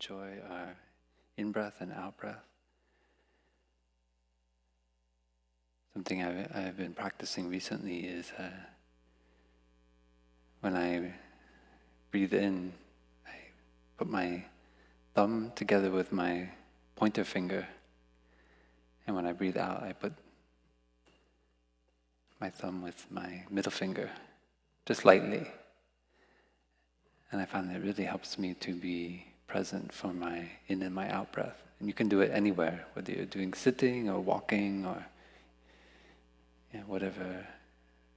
enjoy our in-breath and out-breath. Something I've been practicing recently is when I breathe in, I put my thumb together with my pointer finger, and when I breathe out, I put my thumb with my middle finger, just lightly. And I find that it really helps me to be present for my in and my out breath. And you can do it anywhere, whether you're doing sitting or walking or whatever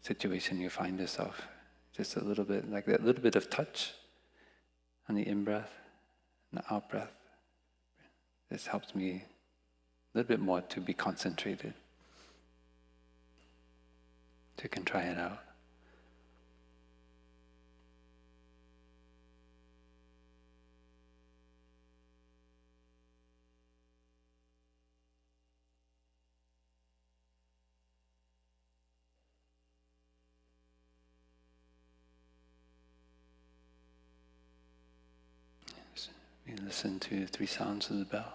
situation you find yourself. Just a little bit, like that little bit of touch on the in-breath and the out-breath. This helps me a little bit more to be concentrated. So you can try it out. You listen to 3 sounds of the bell.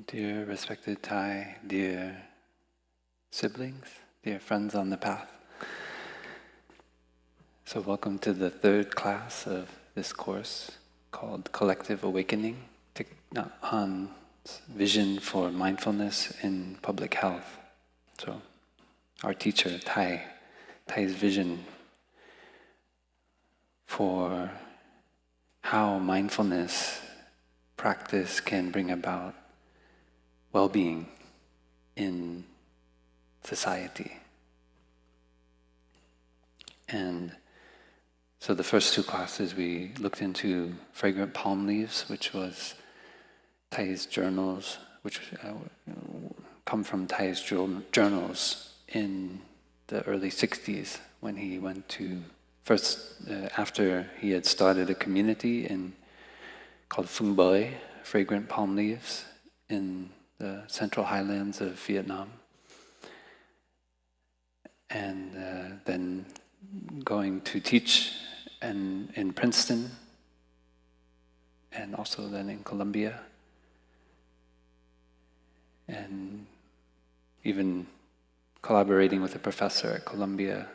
Dear respected Thai, dear siblings, dear friends on the path. So welcome to the 3rd class of this course called Collective Awakening, Thich Nhat Hanh's vision for mindfulness in public health. So our teacher, Thai's vision for how mindfulness practice can bring about well-being in society. And so the first 2 classes we looked into fragrant palm leaves, which was Thai's journals, which come from Thai's journals in the early 60s when he went to, after he had started a community called Phung Boi, fragrant palm leaves, in the central highlands of Vietnam, and then going to teach in Princeton, and also then in Columbia, and even collaborating with a professor at Columbia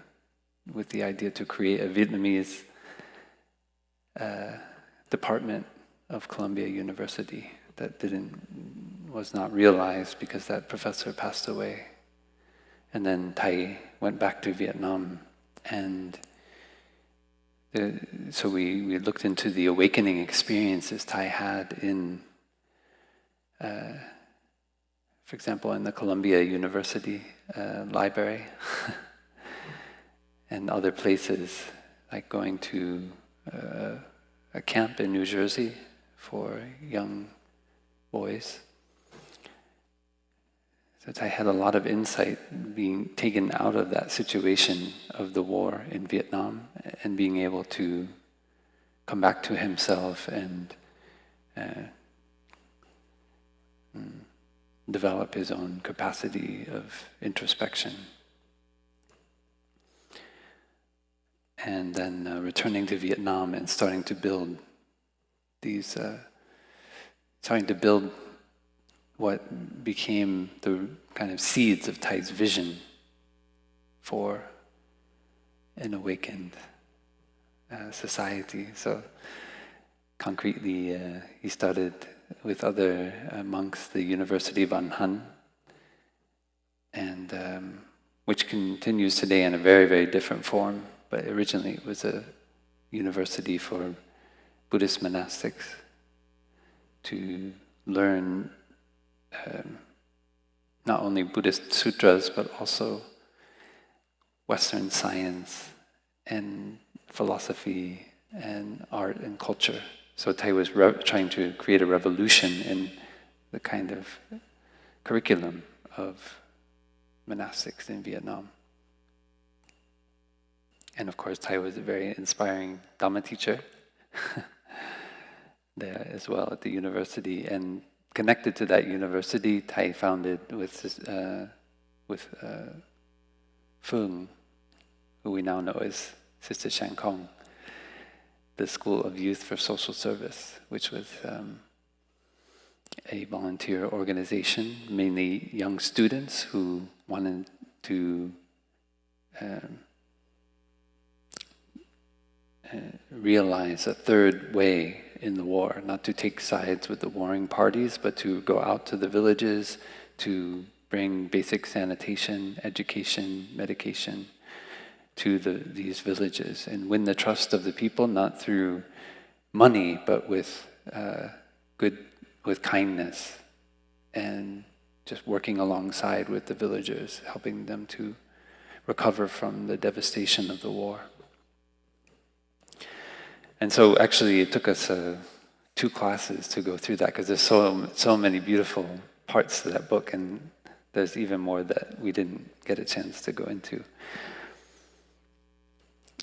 with the idea to create a Vietnamese department of Columbia University that was not realized because that professor passed away. And then Thai went back to Vietnam, and so we looked into the awakening experiences Thai had in, for example, in the Columbia University library. and other places, like going to a camp in New Jersey for young boys. So I had a lot of insight being taken out of that situation of the war in Vietnam and being able to come back to himself and develop his own capacity of introspection. And then returning to Vietnam and starting to build what became the kind of seeds of Thay's vision for an awakened society. So concretely, he started with other monks the University of An Hanh, and which continues today in a very, very different form. But originally it was a university for Buddhist monastics to learn not only Buddhist sutras, but also Western science and philosophy and art and culture. So Thay was trying to create a revolution in the kind of curriculum of monastics in Vietnam. And of course, Thay was a very inspiring Dhamma teacher there as well at the university. And connected to that university, Thay founded with Phương, who we now know as Sister Shang Kong, the School of Youth for Social Service, which was a volunteer organization, mainly young students who wanted to realize a third way in the war, not to take sides with the warring parties, but to go out to the villages to bring basic sanitation, education, medication to these villages and win the trust of the people, not through money, but with kindness and just working alongside with the villagers, helping them to recover from the devastation of the war. And so actually it took us 2 classes to go through that, because there's so many beautiful parts to that book, and there's even more that we didn't get a chance to go into.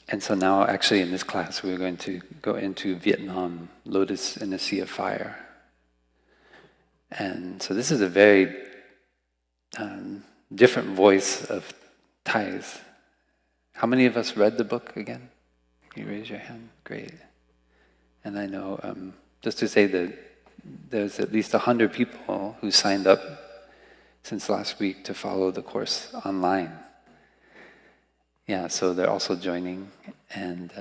And so now actually in this class we're going to go into Vietnam, Lotus in a Sea of Fire. And so this is a very different voice of Thay's. How many of us read the book again? Can you raise your hand? Great. And I know, just to say that there's at least 100 people who signed up since last week to follow the course online. Yeah, so they're also joining. And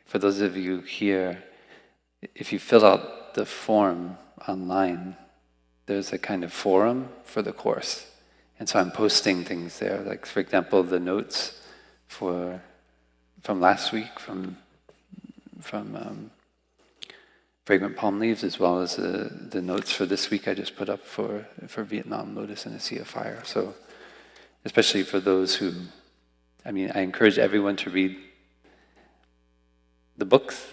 for those of you here, if you fill out the form online, there's a kind of forum for the course. And so I'm posting things there, like for example, the notes from last week, from Fragrant Palm Leaves, as well as the notes for this week I just put up for Vietnam, Lotus in a Sea of Fire. So especially for those who, I encourage everyone to read the books,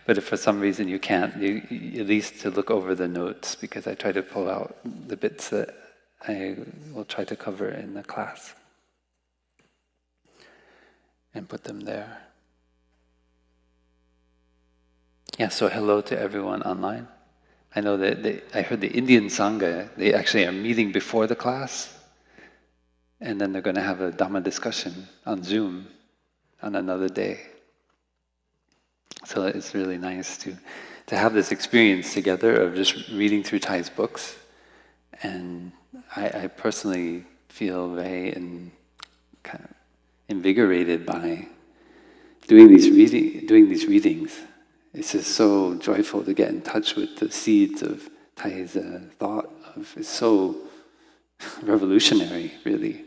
but if for some reason you can't, at least to look over the notes, because I try to pull out the bits that I will try to cover in the class and put them there. Yeah, so hello to everyone online. I know that I heard the Indian Sangha, they actually are meeting before the class, and then they're going to have a Dhamma discussion on Zoom on another day. So it's really nice to have this experience together of just reading through Thay's books. And I personally feel very kind of invigorated by doing these readings. It's just so joyful to get in touch with the seeds of Thay's thought. It's so revolutionary, really.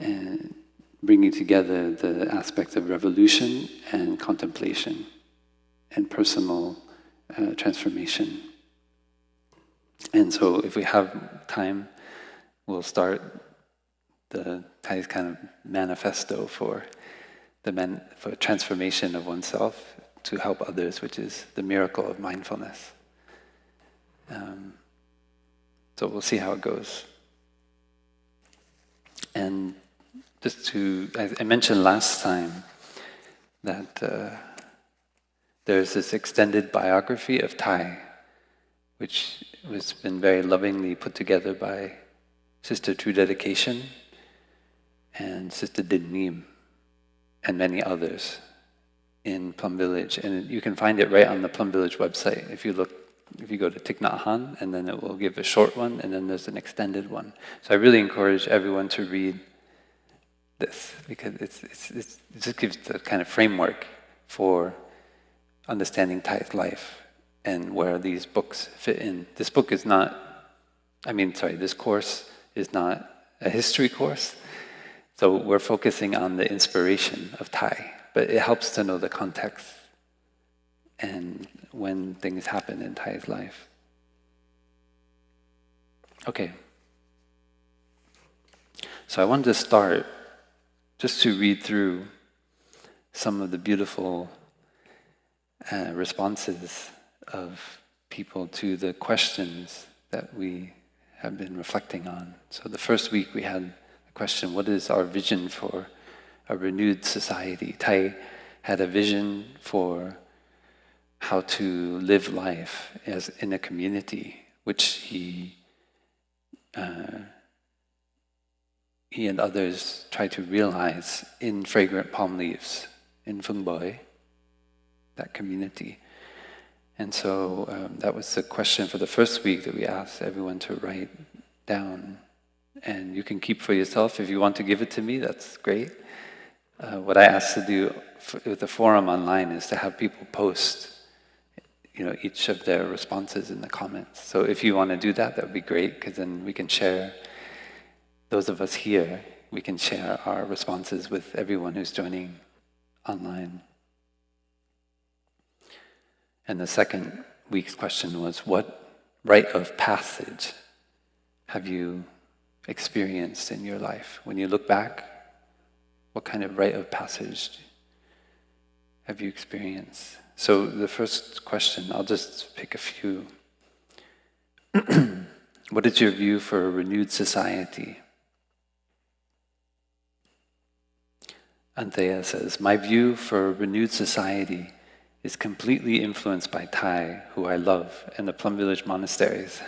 And bringing together the aspects of revolution and contemplation and personal transformation. And so if we have time, we'll start the Thai's kind of manifesto for for transformation of oneself to help others, which is the miracle of mindfulness. So we'll see how it goes. And just I mentioned last time that there's this extended biography of Thai, which has been very lovingly put together by Sister True Dedication and Sister Din Neem and many others in Plum Village. And you can find it right on the Plum Village website. If you go to Thich Nhat Hanh, and then it will give a short one, and then there's an extended one. So I really encourage everyone to read this, because it just gives the kind of framework for understanding Thai's life and where these books fit in. This book is not, this course is not a history course. So we're focusing on the inspiration of Thai, but it helps to know the context and when things happen in Thai's life. Okay. So I wanted to start just to read through some of the beautiful responses of people to the questions that we have been reflecting on. So the first week we had the question, what is our vision for a renewed society? Thai had a vision for how to live life as in a community, which he and others try to realize in Fragrant Palm Leaves, in Phung Boi, that community. And so that was the question for the first week that we asked everyone to write down. And you can keep for yourself. If you want to give it to me, that's great. What I asked to do with the forum online is to have people post each of their responses in the comments. So if you want to do that, that would be great, because then we can share, those of us here, we can share our responses with everyone who's joining online. And the second week's question was, what rite of passage have you experienced in your life? When you look back, what kind of rite of passage have you experienced? So the first question, I'll just pick a few. What is your view for a renewed society? Anthea says, my view for a renewed society is completely influenced by Thai, who I love, and the Plum Village monasteries.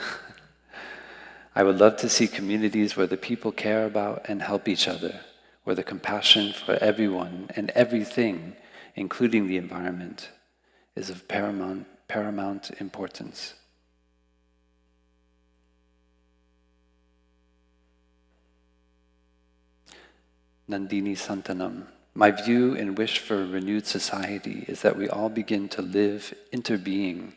I would love to see communities where the people care about and help each other, where the compassion for everyone and everything, including the environment, is of paramount importance. Nandini Santanam. My view and wish for a renewed society is that we all begin to live interbeing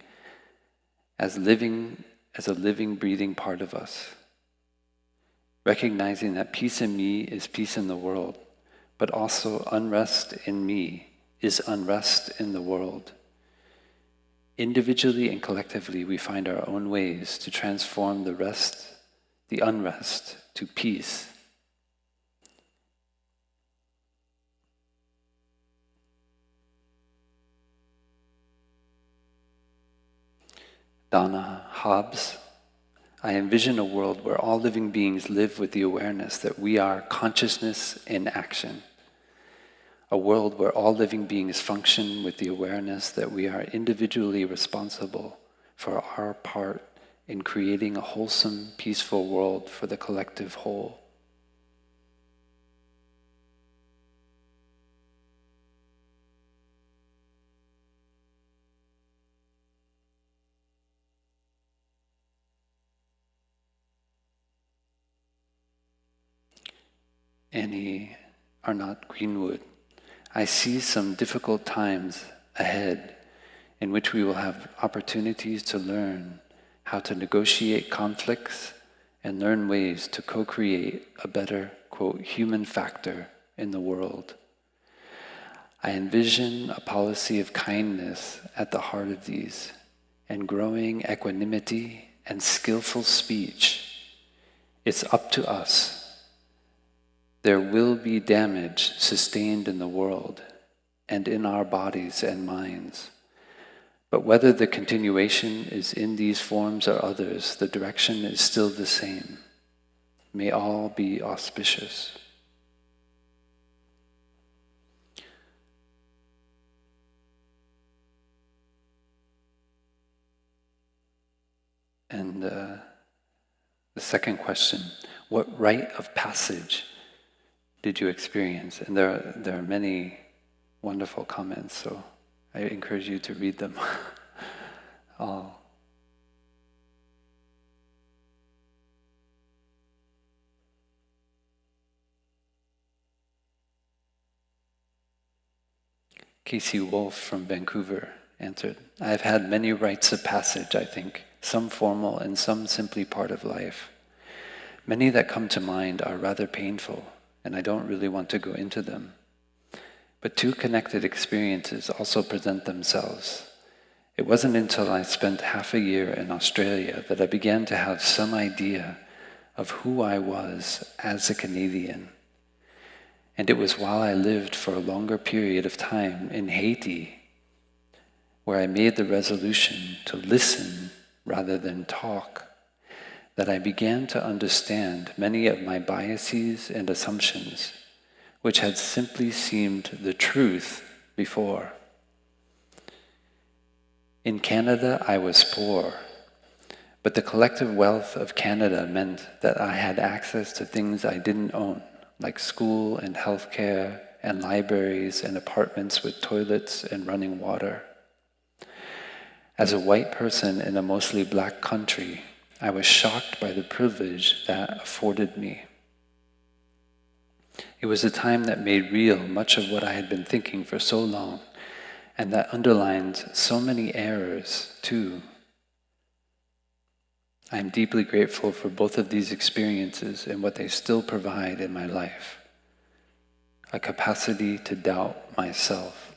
as a living, breathing part of us, recognizing that peace in me is peace in the world, but also unrest in me is unrest in the world. Individually and collectively, we find our own ways to transform the unrest, to peace. Donna Hobbs, I envision a world where all living beings live with the awareness that we are consciousness in action. A world where all living beings function with the awareness that we are individually responsible for our part in creating a wholesome, peaceful world for the collective whole. Annie Arnott Greenwood, I see some difficult times ahead in which we will have opportunities to learn how to negotiate conflicts and learn ways to co-create a better, quote, human factor in the world. I envision a policy of kindness at the heart of these, and growing equanimity, and skillful speech. It's up to us. It's up to us to learn how to use these skills to create a better, quote, human factor in the world. I envision a policy of kindness at the heart of these, and growing equanimity and skillful speech. It's up to us. It's up to us to learn how to use these skills to create a better, quote, human factor in the world. It's up to us there will be damage sustained in the world and in our bodies and minds. But whether the continuation is in these forms or others, the direction is still the same. May all be auspicious. And the second question, what rite of passage did you experience? And there are many wonderful comments, so I encourage you to read them all. Casey Wolf from Vancouver answered, I have had many rites of passage, I think, some formal and some simply part of life. Many that come to mind are rather painful, and I don't really want to go into them. But two connected experiences also present themselves. It wasn't until I spent half a year in Australia that I began to have some idea of who I was as a Canadian. And it was while I lived for a longer period of time in Haiti where I made the resolution to listen rather than talk, that I began to understand many of my biases and assumptions, which had simply seemed the truth before. In Canada, I was poor, but the collective wealth of Canada meant that I had access to things I didn't own, like school and healthcare and libraries and apartments with toilets and running water. As a white person in a mostly black country, I was shocked by the privilege that afforded me. It was a time that made real much of what I had been thinking for so long, and that underlined so many errors, too. I am deeply grateful for both of these experiences and what they still provide in my life. A capacity to doubt myself.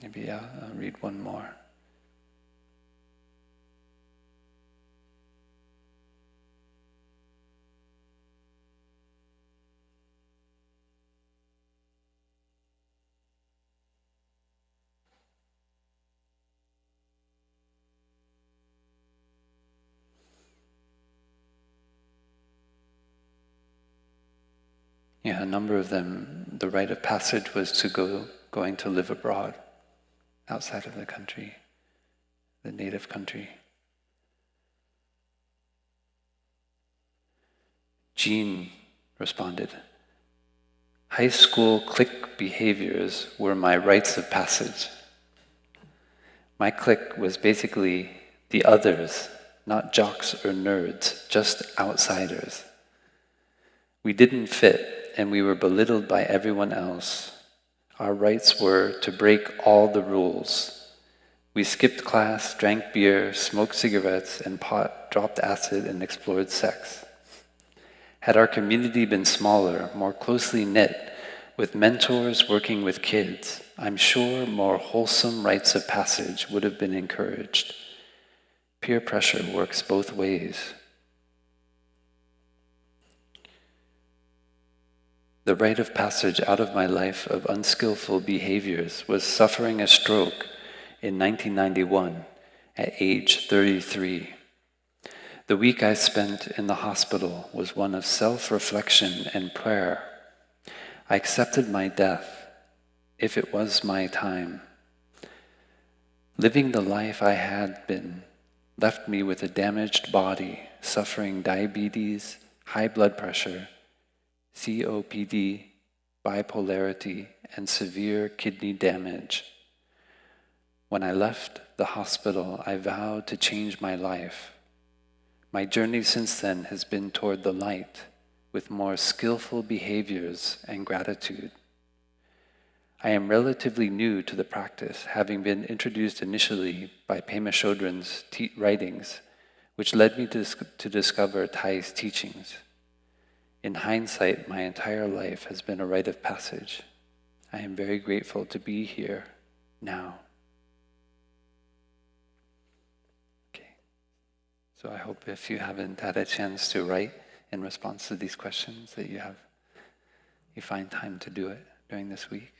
Maybe I'll read one more. Yeah, a number of them, the rite of passage was to going to live abroad, outside of the country, the native country. Jean responded, high school clique behaviors were my rites of passage. My clique was basically the others, not jocks or nerds, just outsiders. We didn't fit, and we were belittled by everyone else. Our rights were to break all the rules. We skipped class, drank beer, smoked cigarettes and pot, dropped acid, and explored sex. Had our community been smaller, more closely knit, with mentors working with kids, I'm sure more wholesome rites of passage would have been encouraged. Peer pressure works both ways. The rite of passage out of my life of unskillful behaviors was suffering a stroke in 1991 at age 33. The week I spent in the hospital was one of self-reflection and prayer. I accepted my death, if it was my time. Living the life I had been left me with a damaged body, suffering diabetes, high blood pressure, COPD, bipolarity, and severe kidney damage. When I left the hospital, I vowed to change my life. My journey since then has been toward the light, with more skillful behaviors and gratitude. I am relatively new to the practice, having been introduced initially by Pema Chodron's writings, which led me to discover Thay's teachings. In hindsight, my entire life has been a rite of passage. I am very grateful to be here now. Okay. So I hope if you haven't had a chance to write in response to these questions, that you find time to do it during this week.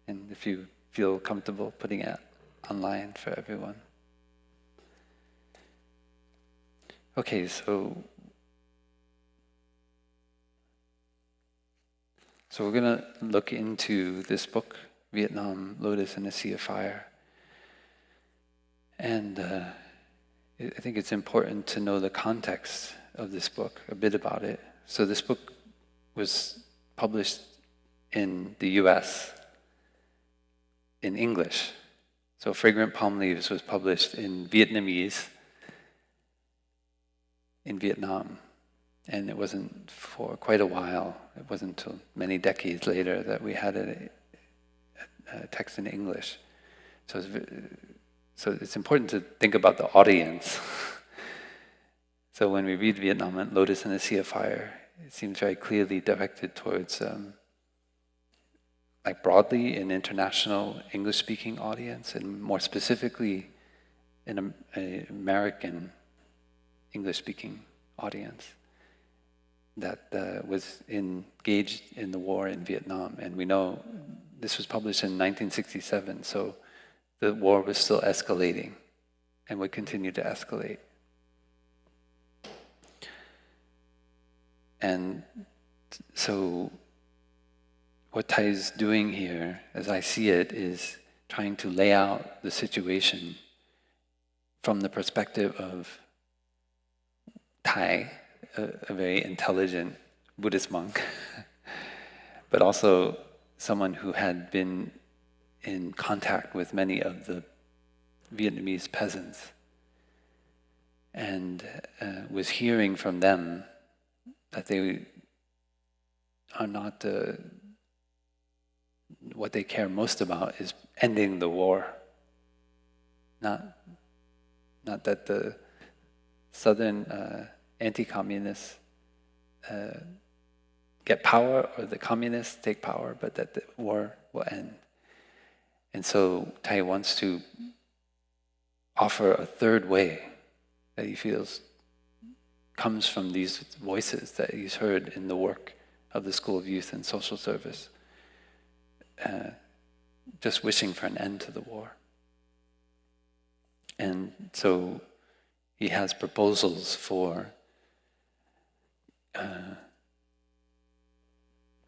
And if you feel comfortable putting it online for everyone. Okay, so we're going to look into this book, Vietnam, Lotus and a Sea of Fire. And I think it's important to know the context of this book, a bit about it. So this book was published in the US in English. So Fragrant Palm Leaves was published in Vietnamese in Vietnam. And it wasn't for quite a while, it wasn't until many decades later that we had a text in English. So it's important to think about the audience. So when we read Vietnam and Lotus and the Sea of Fire, it seems very clearly directed towards, like broadly, an international English-speaking audience, and more specifically, an American English-speaking audience that was engaged in the war in Vietnam. And we know this was published in 1967, so the war was still escalating and would continue to escalate. And so what Thay's doing here, as I see it, is trying to lay out the situation from the perspective of Thay, a very intelligent Buddhist monk, but also someone who had been in contact with many of the Vietnamese peasants and was hearing from them that they are not, what they care most about is ending the war. Not that the southern anti-communists get power or the communists take power, but that the war will end. And so Thay wants to offer a third way that he feels comes from these voices that he's heard in the work of the School of Youth and Social Service, just wishing for an end to the war. And so he has proposals for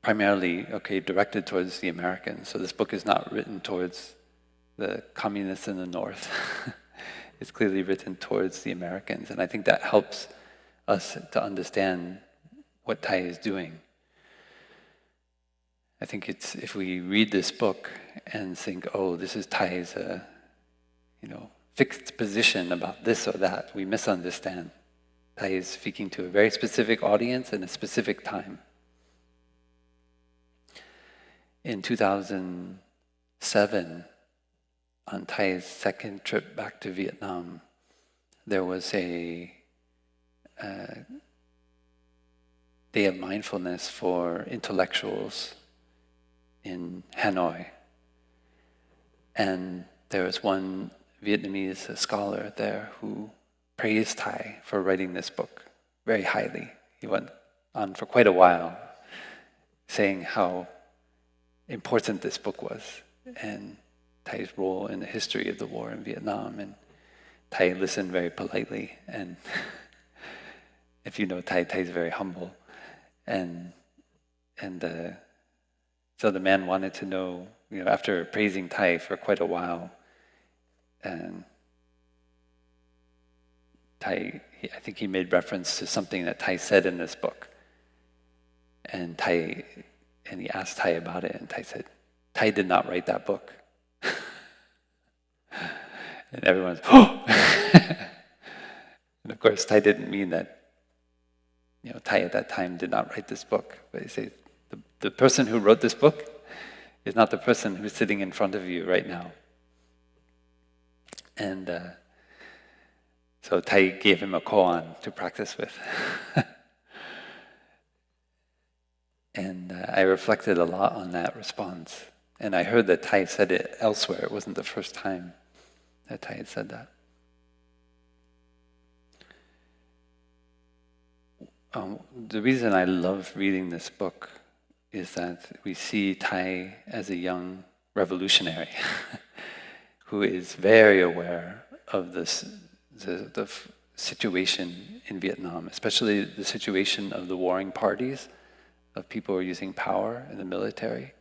primarily, directed towards the Americans. So this book is not written towards the communists in the North. It's clearly written towards the Americans. And I think that helps us to understand what Thay is doing. I think it's, if we read this book and think, oh, this is Thay's, fixed position about this or that, we misunderstand. Thay is speaking to a very specific audience in a specific time. In 2007, on Thay's second trip back to Vietnam, there was a day of mindfulness for intellectuals in Hanoi. And there was one Vietnamese scholar there who praised Thay for writing this book very highly. He went on for quite a while saying how important this book was and Thay's role in the history of the war in Vietnam. And Thay listened very politely, and if you know Thay, Thay's very humble. And so the man wanted to know, after praising Thay for quite a while, and Thay, I think he made reference to something that Thay said in this book. And he asked Thay about it, and Thay said, Thay did not write that book. And everyone's, oh! And of course, Thay didn't mean that, Thay at that time did not write this book. But he says, the person who wrote this book is not the person who's sitting in front of you right now. And so Thay gave him a koan to practice with. And I reflected a lot on that response. And I heard that Thich said it elsewhere. It wasn't the first time that Thich had said that. The reason I love reading this book is that we see Thich as a young revolutionary who is very aware of the situation in Vietnam, especially the situation of the warring parties, of people who are using power in the military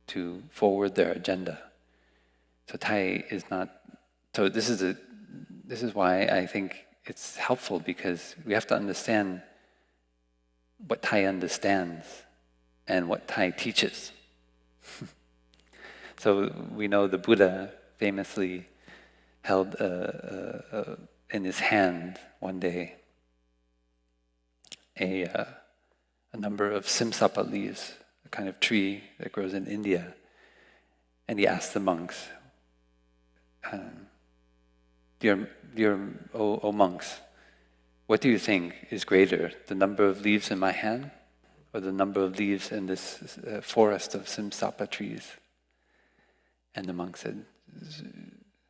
to forward their agenda. So Thich is not. So this is why I think it's helpful, because we have to understand what Thich understands and what Thich teaches. So we know the Buddha famously held in his hand one day a number of simsapa leaves, a kind of tree that grows in India, and he asked the monks, O monks, what do you think is greater, the number of leaves in my hand or the number of leaves in this forest of simsapa trees? And the monk said,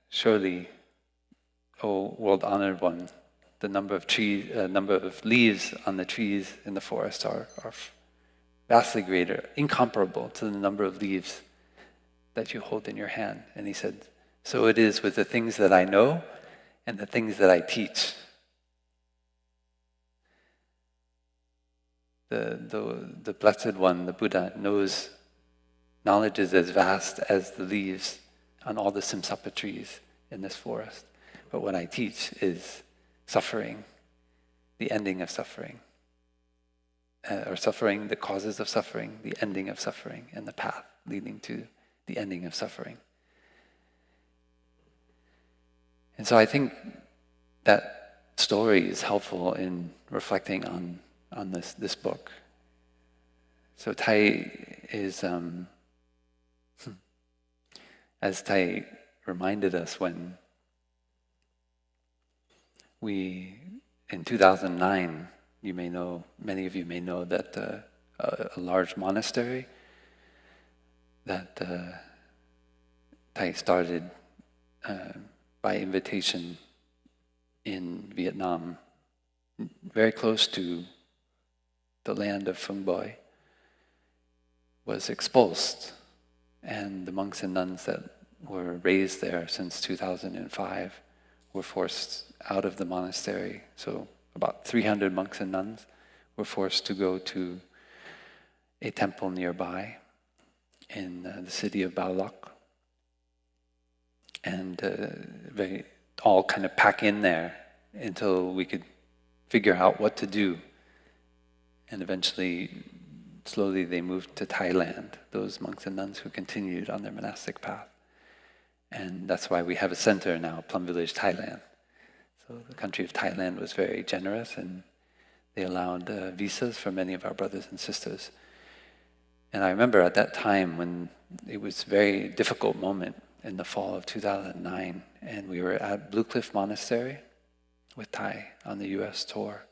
surely, O world-honored one, the number of leaves on the trees in the forest are vastly greater, incomparable to the number of leaves that you hold in your hand. And he said, so it is with the things that I know and the things that I teach. The Blessed One, the Buddha, knows knowledge is as vast as the leaves on all the simsapa trees in this forest. But what I teach is suffering, the ending of suffering, or suffering, the causes of suffering, the ending of suffering, and the path leading to the ending of suffering. And so I think that story is helpful in reflecting on this book. So Thich is, as Thich reminded us when in 2009, you may know, many of you may know that a large monastery that Thich started by invitation in Vietnam, very close to the land of Phung Boi, was expulsed, and the monks and nuns that were raised there since 2005 were forced out of the monastery. So about 300 monks and nuns were forced to go to a temple nearby in the city of Bao Loc, and they all kind of pack in there until we could figure out what to do. And eventually, slowly they moved to Thailand, those monks and nuns who continued on their monastic path. And that's why we have a center now, Plum Village, Thailand. So the country of Thailand was very generous, and they allowed visas for many of our brothers and sisters. And I remember at that time when it was a very difficult moment in the fall of 2009, and we were at Blue Cliff Monastery with Thich on the US tour.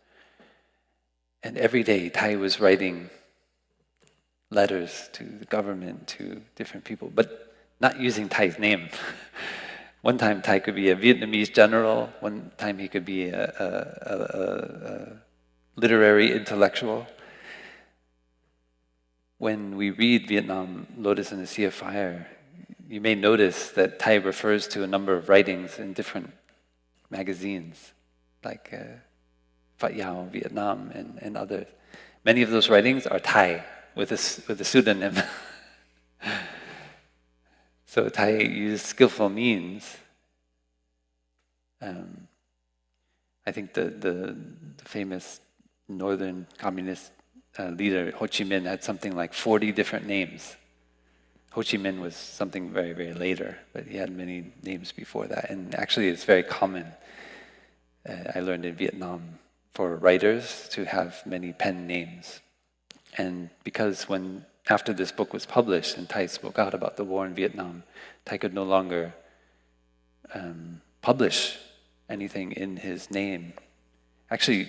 And every day Thich was writing letters to the government, to different people, but not using Thich's name. One time Thich could be a Vietnamese general, one time he could be a literary intellectual. When we read Vietnam, Lotus and the Sea of Fire, you may notice that Thich refers to a number of writings in different magazines, like Phат Yao, Vietnam, and others. Many of those writings are Thich with a pseudonym. So Thich used skillful means. I think the famous northern communist leader, Ho Chi Minh, had something like 40 different names. Ho Chi Minh was something very, very later, but he had many names before that. And actually it's very common, I learned in Vietnam, for writers to have many pen names. And because after this book was published and Thich spoke out about the war in Vietnam, Thich could no longer publish anything in his name. Actually,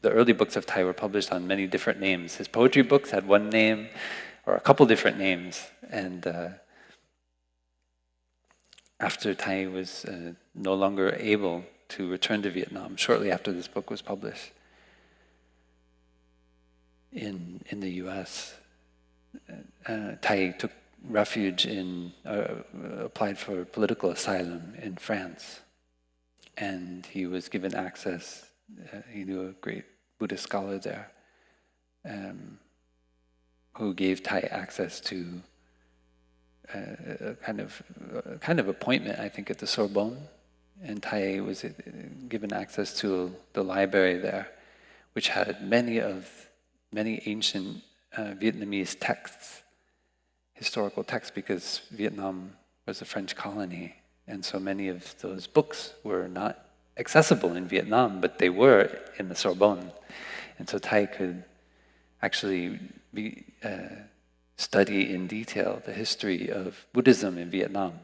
the early books of Thich were published on many different names. His poetry books had one name, or a couple different names, and after Thich was no longer able to return to Vietnam, shortly after this book was published in the US, Thich took refuge applied for political asylum in France, and he was given access. He knew a great Buddhist scholar there, who gave Thich access to a kind of appointment, I think, at the Sorbonne, and Thich was given access to the library there, which had many ancient Vietnamese texts, historical texts, because Vietnam was a French colony, and so many of those books were not accessible in Vietnam, but they were in the Sorbonne, and so Thich could actually study in detail the history of Buddhism in Vietnam.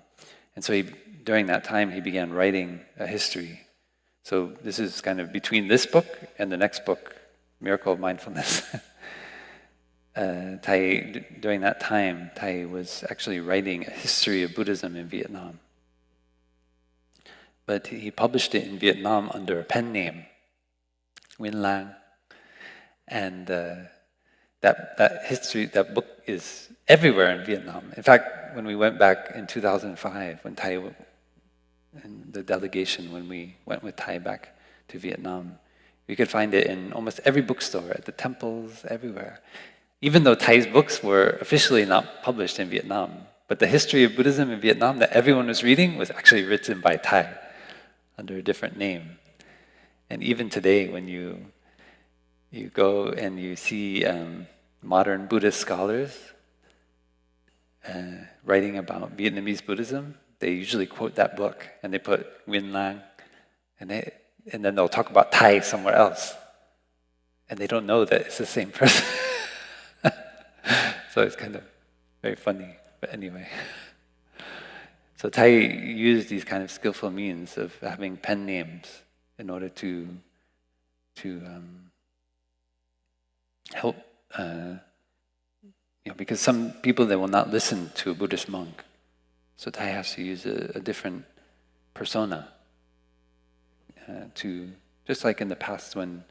And so during that time, he began writing a history. So this is kind of between this book and the next book, Miracle of Mindfulness. During that time, Thich was actually writing a history of Buddhism in Vietnam. But he published it in Vietnam under a pen name, Nguyen Lang. And that book is everywhere in Vietnam. In fact, when we went back in 2005, when Thich and the delegation, when we went with Thich back to Vietnam, we could find it in almost every bookstore, at the temples, everywhere. Even though Thich's books were officially not published in Vietnam, but the history of Buddhism in Vietnam that everyone was reading was actually written by Thich under a different name. And even today, when you go and you see modern Buddhist scholars writing about Vietnamese Buddhism, they usually quote that book, and they put Nguyen Lang, and then they'll talk about Thich somewhere else, and they don't know that it's the same person. So it's kind of very funny, but anyway. So Thich used these kind of skillful means of having pen names in order to help, because some people, they will not listen to a Buddhist monk. So Thich has to use a different persona just like in the past when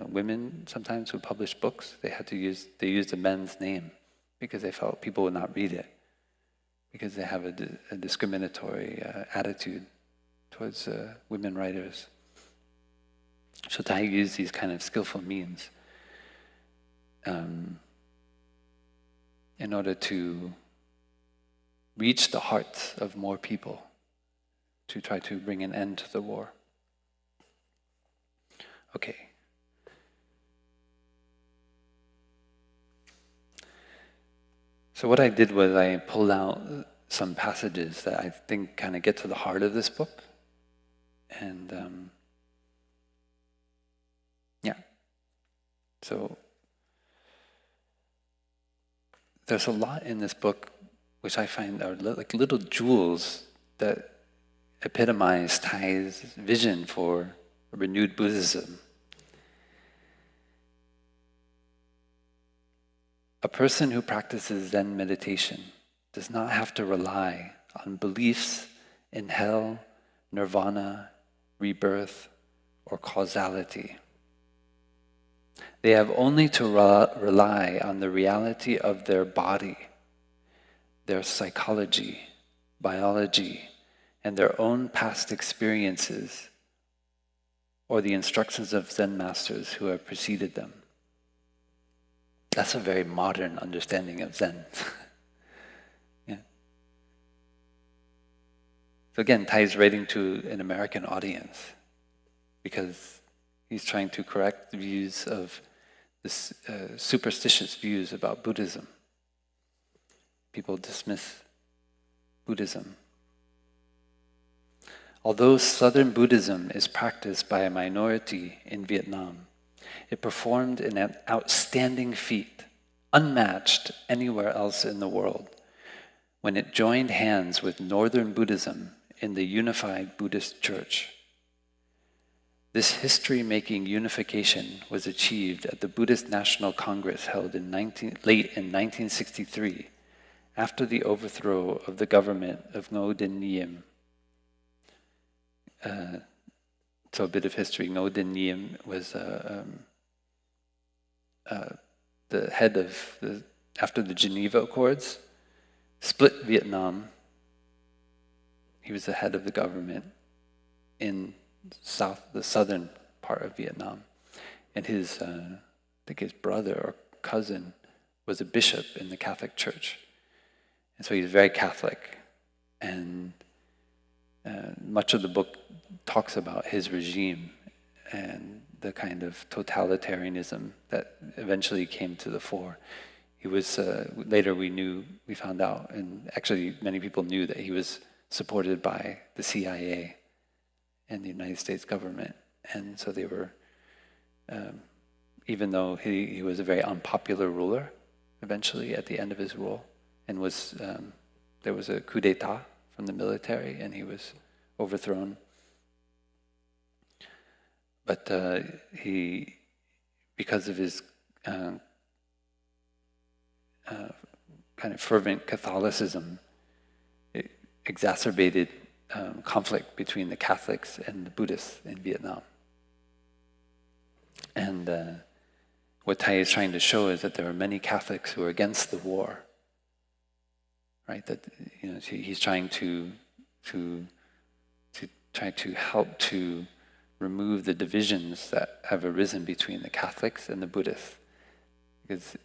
women sometimes would publish books, they used a men's name because they felt people would not read it, because they have a discriminatory attitude towards women writers. So Thich used these kind of skillful means in order to reach the hearts of more people, to try to bring an end to the war. Okay. So what I did was I pulled out some passages that I think kind of get to the heart of this book. And so there's a lot in this book which I find are like little jewels that epitomize Thich's vision for a renewed Buddhism. A person who practices Zen meditation does not have to rely on beliefs in hell, nirvana, rebirth, or causality. They have only to rely on the reality of their body, their psychology, biology, and their own past experiences, or the instructions of Zen masters who have preceded them. That's a very modern understanding of Zen. Yeah. So again, Thich's writing to an American audience because he's trying to correct the views of this superstitious views about Buddhism. People dismiss Buddhism. Although Southern Buddhism is practiced by a minority in Vietnam, it performed an outstanding feat, unmatched anywhere else in the world, when it joined hands with Northern Buddhism in the unified Buddhist Church. This history-making unification was achieved at the Buddhist National Congress held late in 1963, after the overthrow of the government of Ngo Dinh Diem. So a bit of history. Ngo Dinh Diem was the head of, after the Geneva Accords, split Vietnam. He was the head of the government in the southern part of Vietnam. And his, I think his brother or cousin was a bishop in the Catholic Church. And so he's very Catholic. And much of the book talks about his regime and the kind of totalitarianism that eventually came to the fore. He was, later we found out, and actually many people knew that he was supported by the CIA and the United States government. And so they were, even though he was a very unpopular ruler, eventually at the end of his rule, and was, there was a coup d'etat from the military, and he was overthrown. But he, because of his kind of fervent Catholicism, it exacerbated conflict between the Catholics and the Buddhists in Vietnam. And what Thich is trying to show is that there are many Catholics who are against the war, right? That he's trying to try to help to remove the divisions that have arisen between the Catholics and the Buddhists. Because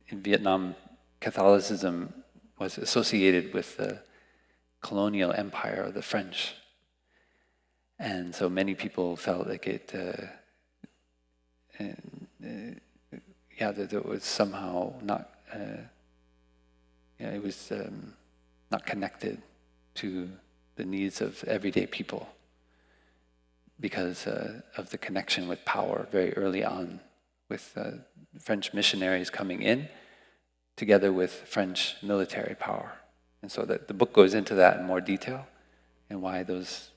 in Vietnam, Catholicism was associated with the colonial empire of the French. And so many people felt like that it was somehow not, it was not connected to the needs of everyday people, because of the connection with power very early on, with French missionaries coming in, together with French military power. And so that the book goes into that in more detail, and why those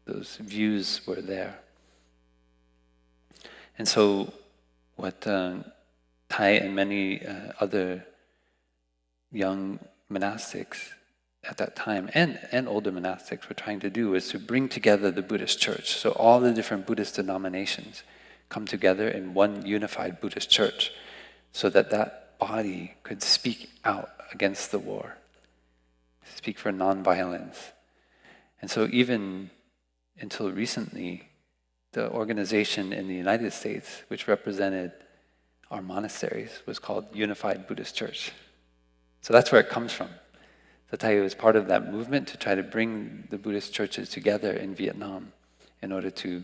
views were there. And so what Thich and many other young monastics at that time, and older monastics, were trying to do is to bring together the Buddhist church. So all the different Buddhist denominations come together in one unified Buddhist church, so that that body could speak out against the war, speak for nonviolence. And so even until recently, the organization in the United States, which represented our monasteries, was called Unified Buddhist Church. So that's where it comes from. So Thich was part of that movement to try to bring the Buddhist churches together in Vietnam in order to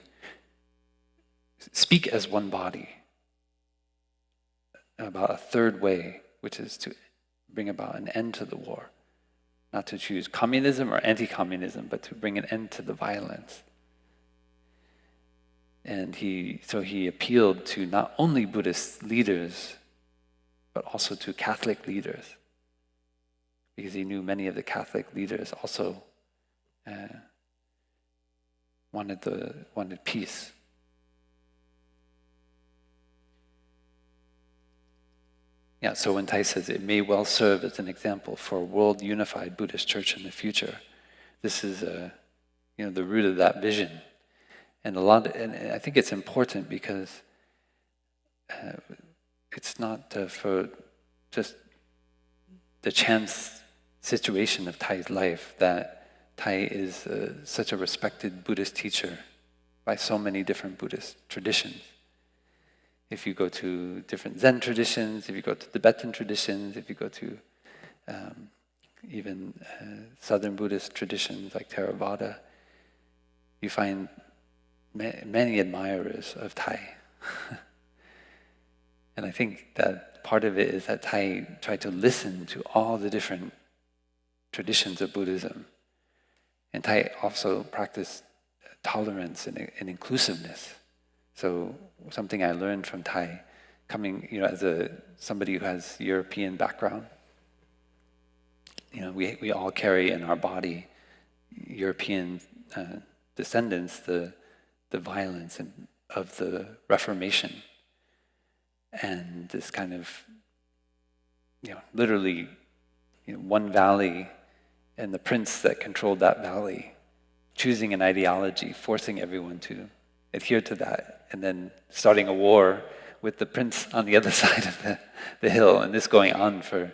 speak as one body about a third way, which is to bring about an end to the war. Not to choose communism or anti-communism, but to bring an end to the violence. And he appealed to not only Buddhist leaders, but also to Catholic leaders, because he knew many of the Catholic leaders also wanted peace. Yeah, so when Thich says it may well serve as an example for a world unified Buddhist church in the future, this is the root of that vision. And I think it's important because it's not for just the chance situation of Thai's life that Thich is such a respected Buddhist teacher by so many different Buddhist traditions. If you go to different Zen traditions, if you go to Tibetan traditions, if you go to even Southern Buddhist traditions like Theravada, you find many admirers of Thich. And I think that part of it is that Thich tried to listen to all the different traditions of Buddhism. And Thich also practiced tolerance and inclusiveness. So something I learned from Thich, coming, as somebody who has European background, we all carry in our body European descendants, the the violence of the Reformation, and this kind of, literally, one valley and the prince that controlled that valley choosing an ideology, forcing everyone to adhere to that, and then starting a war with the prince on the other side of the hill, and this going on for,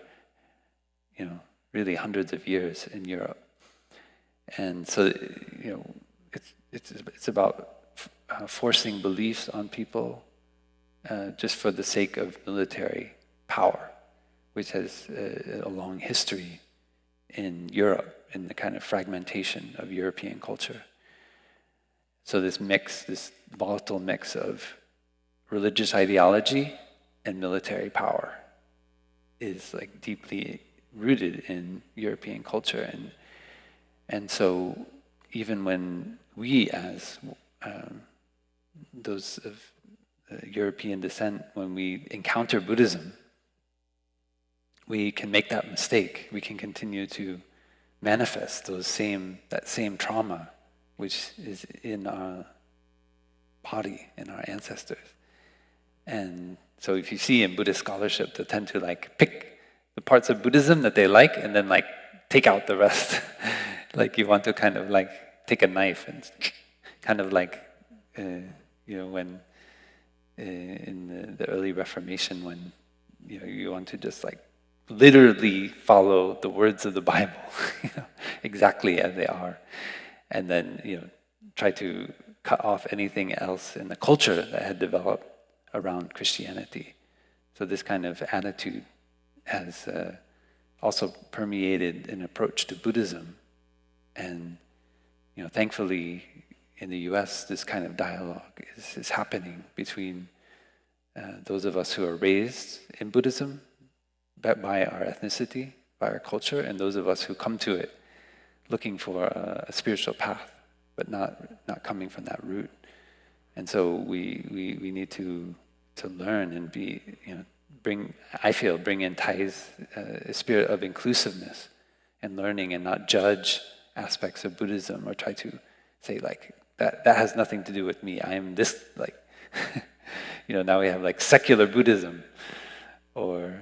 really hundreds of years in Europe. And so, it's about forcing beliefs on people just for the sake of military power, which has a long history in Europe, in the kind of fragmentation of European culture. So this volatile mix of religious ideology and military power is like deeply rooted in European culture. And so even when we, as those of European descent, when we encounter Buddhism, we can make that mistake. We can continue to manifest that same trauma which is in our body, in our ancestors. And so if you see in Buddhist scholarship, they tend to pick the parts of Buddhism that they like and then take out the rest. Like you want to kind of take a knife and kind of when in the early Reformation, when you want to just literally follow the words of the Bible exactly as they are, and then try to cut off anything else in the culture that had developed around Christianity. So this kind of attitude has also permeated an approach to Buddhism, and thankfully in the US this kind of dialogue is happening between those of us who are raised in Buddhism by our ethnicity, by our culture, and those of us who come to it looking for a spiritual path, but not coming from that root. And so we need to learn and bring in Thay's a spirit of inclusiveness and learning, and not judge aspects of Buddhism or try to say that has nothing to do with me. I am this now we have secular Buddhism or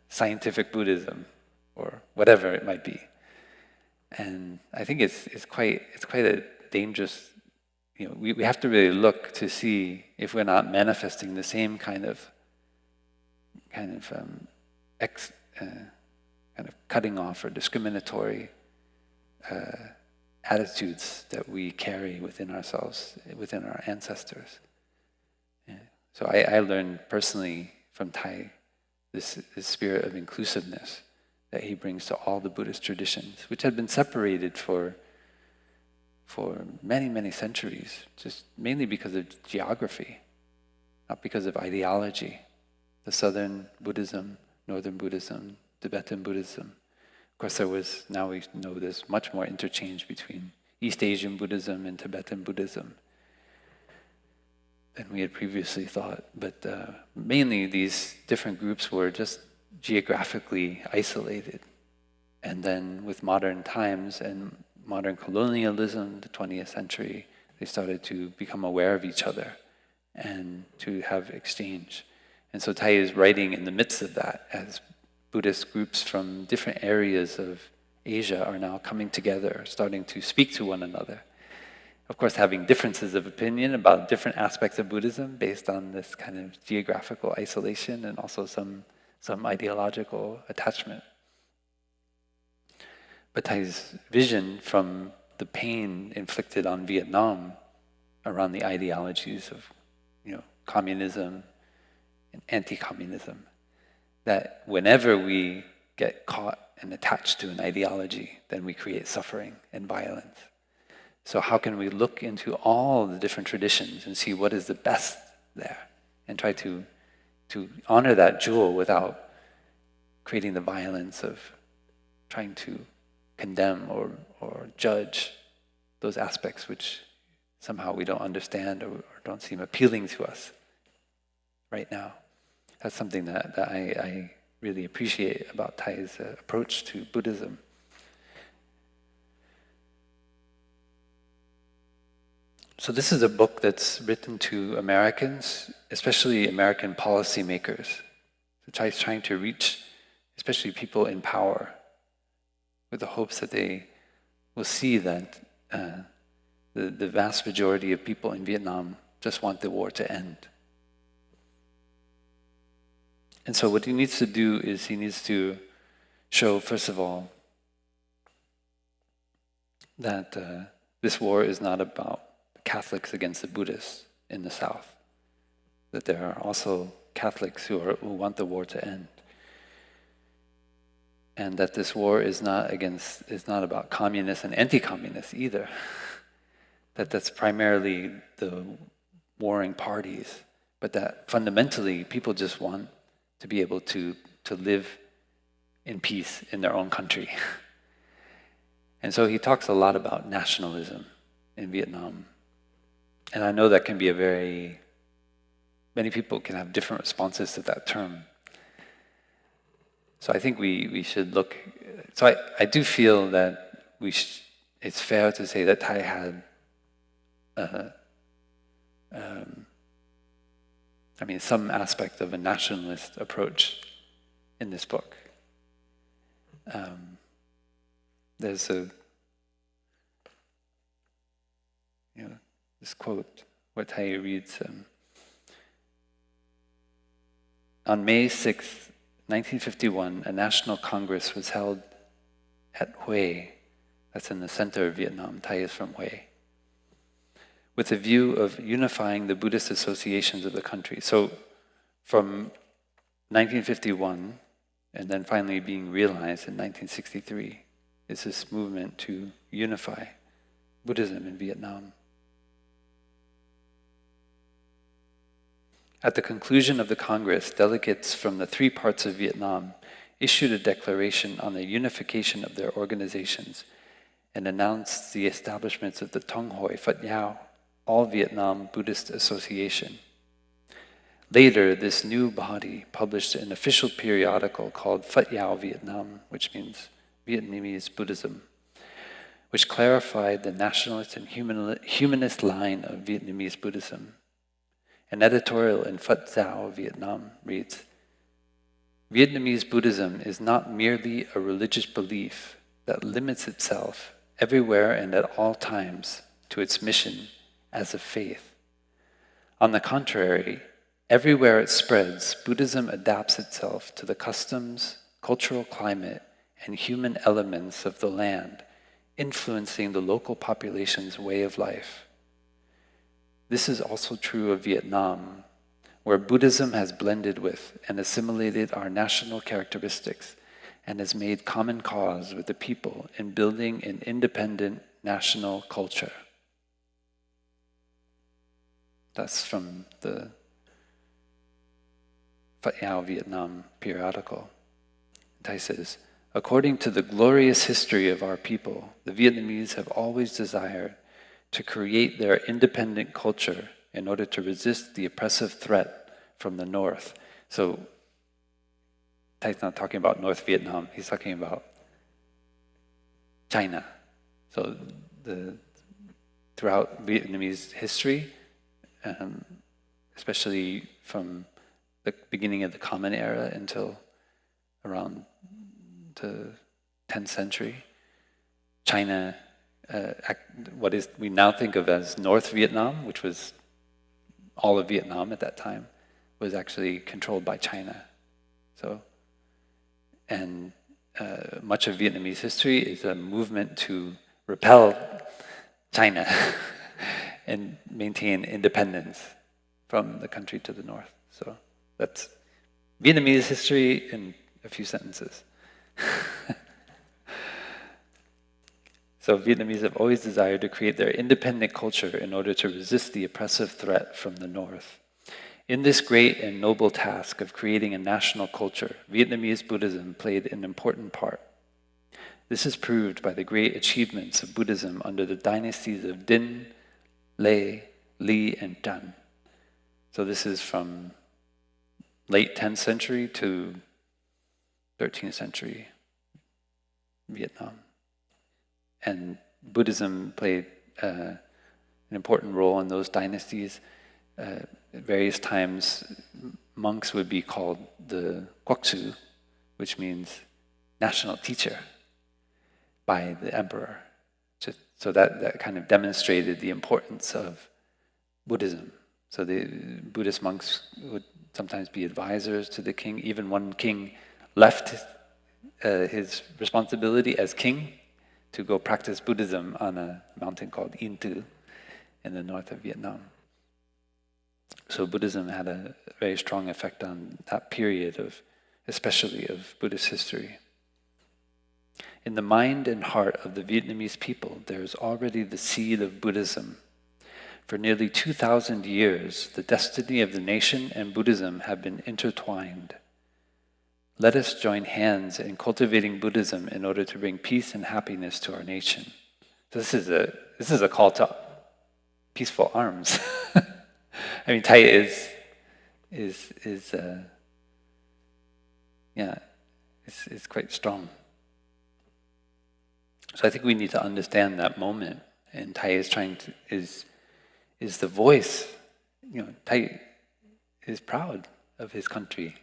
scientific Buddhism or whatever it might be. And I think it's quite a dangerous. We have to really look to see if we're not manifesting the same kind of cutting off or discriminatory attitudes that we carry within ourselves, within our ancestors. Yeah. So I learned personally from Thay this spirit of inclusiveness that he brings to all the Buddhist traditions, which had been separated for many, many centuries, just mainly because of geography, not because of ideology. The Southern Buddhism, Northern Buddhism, Tibetan Buddhism. Of course, now we know there's much more interchange between East Asian Buddhism and Tibetan Buddhism than we had previously thought. But mainly these different groups were just geographically isolated. And then with modern times and modern colonialism, the 20th century, they started to become aware of each other and to have exchange. And so Thay is writing in the midst of that as Buddhist groups from different areas of Asia are now coming together, starting to speak to one another. Of course, having differences of opinion about different aspects of Buddhism based on this kind of geographical isolation and also some ideological attachment. But Thay's vision from the pain inflicted on Vietnam around the ideologies of communism and anti-communism, that whenever we get caught and attached to an ideology, then we create suffering and violence. So how can we look into all the different traditions and see what is the best there and try to honor that jewel without creating the violence of trying to condemn or judge those aspects which somehow we don't understand or don't seem appealing to us right now. That's something that I really appreciate about Thay's approach to Buddhism. So this is a book that's written to Americans, especially American policymakers. It's trying to reach especially people in power with the hopes that they will see that the vast majority of people in Vietnam just want the war to end. And so what he needs to do is he needs to show, first of all, that this war is not about Catholics against the Buddhists in the South, that there are also Catholics who want the war to end, and that this war is not about communists and anti-communists either, that's primarily the warring parties, but that fundamentally people just want to be able to live in peace in their own country. And so he talks a lot about nationalism in Vietnam. And I know that can be many people can have different responses to that term. So I think we should look, so I do feel that it's fair to say that Thich had some aspect of a nationalist approach in this book. There's this quote where Thich reads, on May 6th, 1951, a national congress was held at Hue, that's in the center of Vietnam. Thich is from Hue, with a view of unifying the Buddhist associations of the country. So from 1951, and then finally being realized in 1963, is this movement to unify Buddhism in Vietnam. At the conclusion of the Congress, delegates from the 3 parts of Vietnam issued a declaration on the unification of their organizations and announced the establishments of the Tông Hội Phật Giáo, All Vietnam Buddhist Association. Later, this new body published an official periodical called Phật Giáo Vietnam, which means Vietnamese Buddhism, which clarified the nationalist and humanist line of Vietnamese Buddhism. An editorial in Phật Giáo Vietnam reads, Vietnamese Buddhism is not merely a religious belief that limits itself everywhere and at all times to its mission as a faith. On the contrary, everywhere it spreads, Buddhism adapts itself to the customs, cultural climate, and human elements of the land, influencing the local population's way of life. This is also true of Vietnam, where Buddhism has blended with and assimilated our national characteristics and has made common cause with the people in building an independent national culture. That's from the Phật Giáo Vietnam periodical. Thich says, according to the glorious history of our people, the Vietnamese have always desired to create their independent culture in order to resist the oppressive threat from the north. So Thich not talking about North Vietnam, he's talking about China. So throughout Vietnamese history, especially from the beginning of the Common Era until around the 10th century, China, what we now think of as North Vietnam, which was all of Vietnam at that time, was actually controlled by China. So, and much of Vietnamese history is a movement to repel China and maintain independence from the country to the north. So that's Vietnamese history in a few sentences. So Vietnamese have always desired to create their independent culture in order to resist the oppressive threat from the north. In this great and noble task of creating a national culture, Vietnamese Buddhism played an important part. This is proved by the great achievements of Buddhism under the dynasties of Dinh, Lê, Lý, and Trần. So this is from late 10th century to 13th century Vietnam. And Buddhism played an important role in those dynasties. At various times, monks would be called the Kwoksu, which means national teacher, by the emperor. So that kind of demonstrated the importance of Buddhism. So the Buddhist monks would sometimes be advisors to the king. Even one king left his responsibility as king to go practice Buddhism on a mountain called In Tu in the north of Vietnam. So Buddhism had a very strong effect on that period especially of Buddhist history. In the mind and heart of the Vietnamese people, there is already the seed of Buddhism. For nearly 2,000 years, the destiny of the nation and Buddhism have been intertwined. Let us join hands in cultivating Buddhism in order to bring peace and happiness to our nation. So this is a call to peaceful arms. I mean, Thai is quite strong. So I think we need to understand that moment. And Thai is the voice. Thai is proud of his country,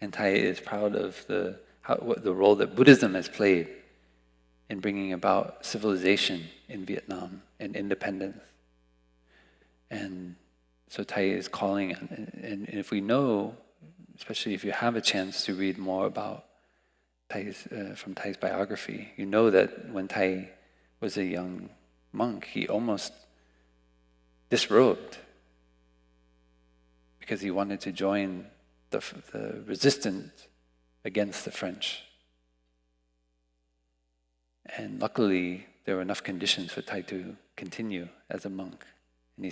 and Thai is proud of the role that Buddhism has played in bringing about civilization in Vietnam and independence. And so Thai is calling, and if we know, especially if you have a chance to read more about from Thai's biography, you know that when Thai was a young monk, he almost disrobed because he wanted to join the resistance against the French. And luckily, there were enough conditions for Thai to continue as a monk. And he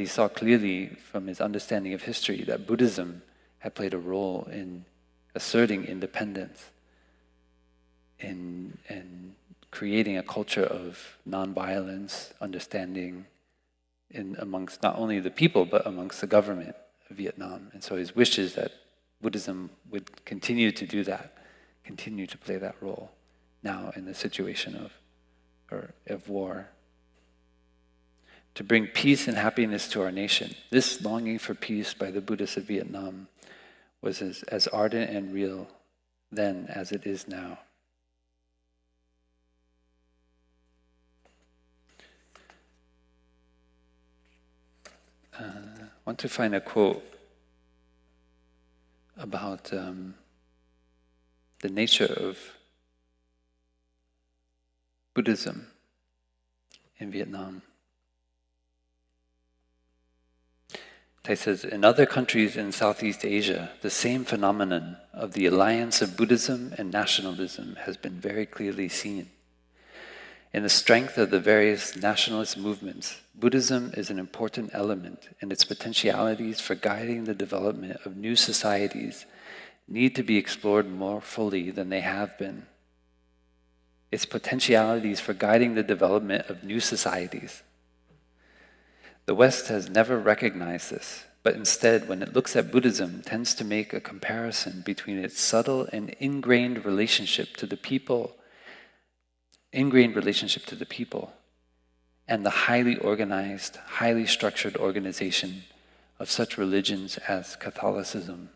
saw clearly from his understanding of history that Buddhism had played a role in asserting independence, in creating a culture of nonviolence, understanding amongst not only the people, but amongst the government of Vietnam. And so his wish is that Buddhism would continue to do that, continue to play that role now in the situation of war. To bring peace and happiness to our nation. This longing for peace by the Buddhists of Vietnam was as ardent and real then as it is now. I want to find a quote about the nature of Buddhism in Vietnam. Thai says, in other countries in Southeast Asia, the same phenomenon of the alliance of Buddhism and nationalism has been very clearly seen. In the strength of the various nationalist movements, Buddhism is an important element, and its potentialities for guiding the development of new societies need to be explored more fully than they have been. Its potentialities for guiding the development of new societies. The West has never recognized this, but instead, when it looks at Buddhism, tends to make a comparison between its subtle and ingrained relationship to the people, and the highly organized, highly structured organization of such religions as Catholicism.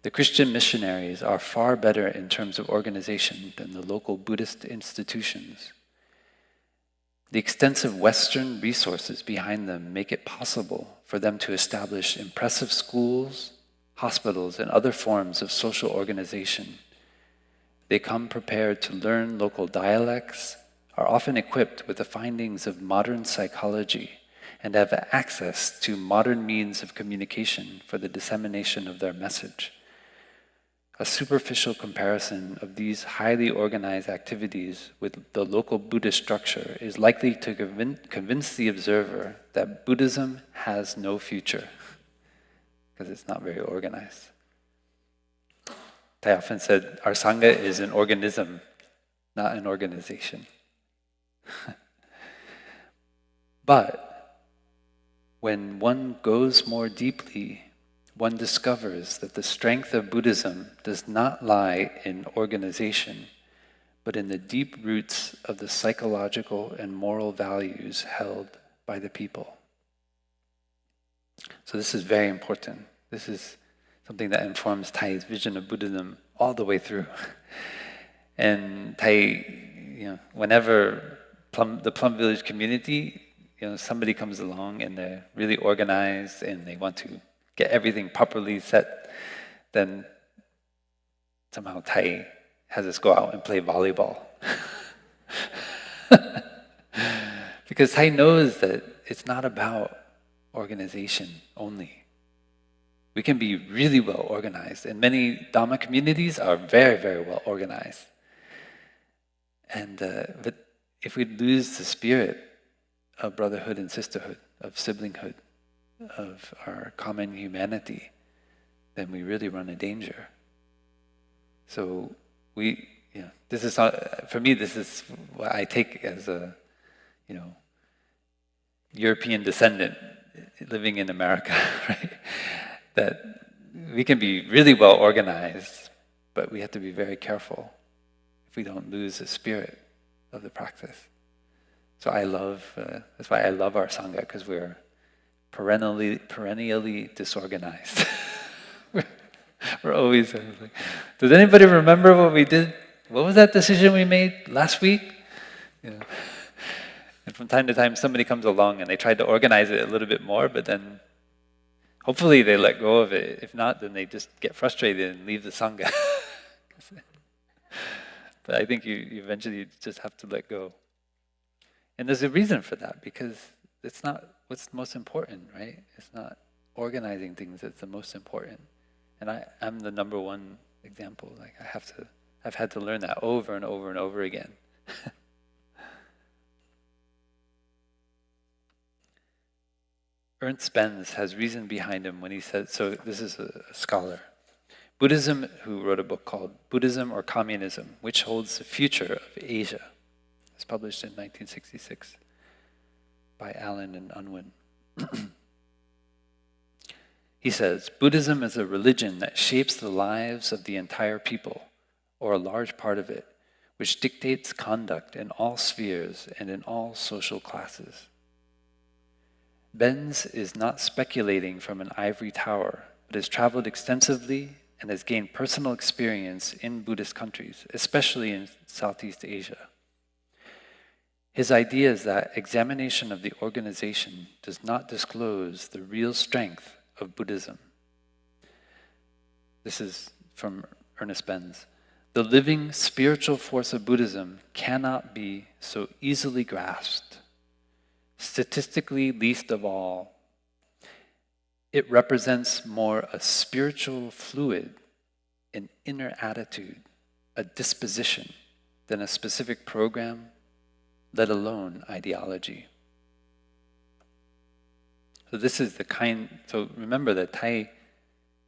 The Christian missionaries are far better in terms of organization than the local Buddhist institutions. The extensive Western resources behind them make it possible for them to establish impressive schools, hospitals, and other forms of social organization. They come prepared to learn local dialects, are often equipped with the findings of modern psychology, and have access to modern means of communication for the dissemination of their message. A superficial comparison of these highly organized activities with the local Buddhist structure is likely to convince the observer that Buddhism has no future, because it's not very organized. Thai often said, our Sangha is an organism, not an organization. But when one goes more deeply, one discovers that the strength of Buddhism does not lie in organization, but in the deep roots of the psychological and moral values held by the people. So this is very important. This is something that informs Thay's vision of Buddhism all the way through. And Thay, whenever the Plum Village community, somebody comes along and they're really organized and they want to get everything properly set, then somehow Thay has us go out and play volleyball. Because Thay knows that it's not about organization only. We can be really well organized, and many Dhamma communities are very, very well organized. And but if we lose the spirit of brotherhood and sisterhood, of siblinghood, of our common humanity, then we really run a danger. So this is not, for me, this is what I take as a, European descendant living in America, right? That we can be really well organized, but we have to be very careful if we don't lose the spirit of the practice. So that's why I love our Sangha, because we're perennially disorganized. We're always like, does anybody remember what we did? What was that decision we made last week? And from time to time, somebody comes along and they try to organize it a little bit more, but then hopefully they let go of it. If not, then they just get frustrated and leave the Sangha. But I think you eventually just have to let go. And there's a reason for that, because it's not what's most important, right? It's not organizing things that's the most important. And I'm the number one example. Like I've had to learn that over and over and over again. Ernst Benz has reason behind him when he said, so this is a scholar, Buddhism, who wrote a book called Buddhism or Communism, which holds the future of Asia. It's published in 1966 by Allen and Unwin. He says, Buddhism is a religion that shapes the lives of the entire people, or a large part of it, which dictates conduct in all spheres and in all social classes. Benz is not speculating from an ivory tower, but has traveled extensively and has gained personal experience in Buddhist countries, especially in Southeast Asia. His idea is that examination of the organization does not disclose the real strength of Buddhism. This is from Ernest Benz. The living spiritual force of Buddhism cannot be so easily grasped. Statistically, least of all, it represents more a spiritual fluid, an inner attitude, a disposition, than a specific program, let alone ideology. So this is the kind, so remember that Thay,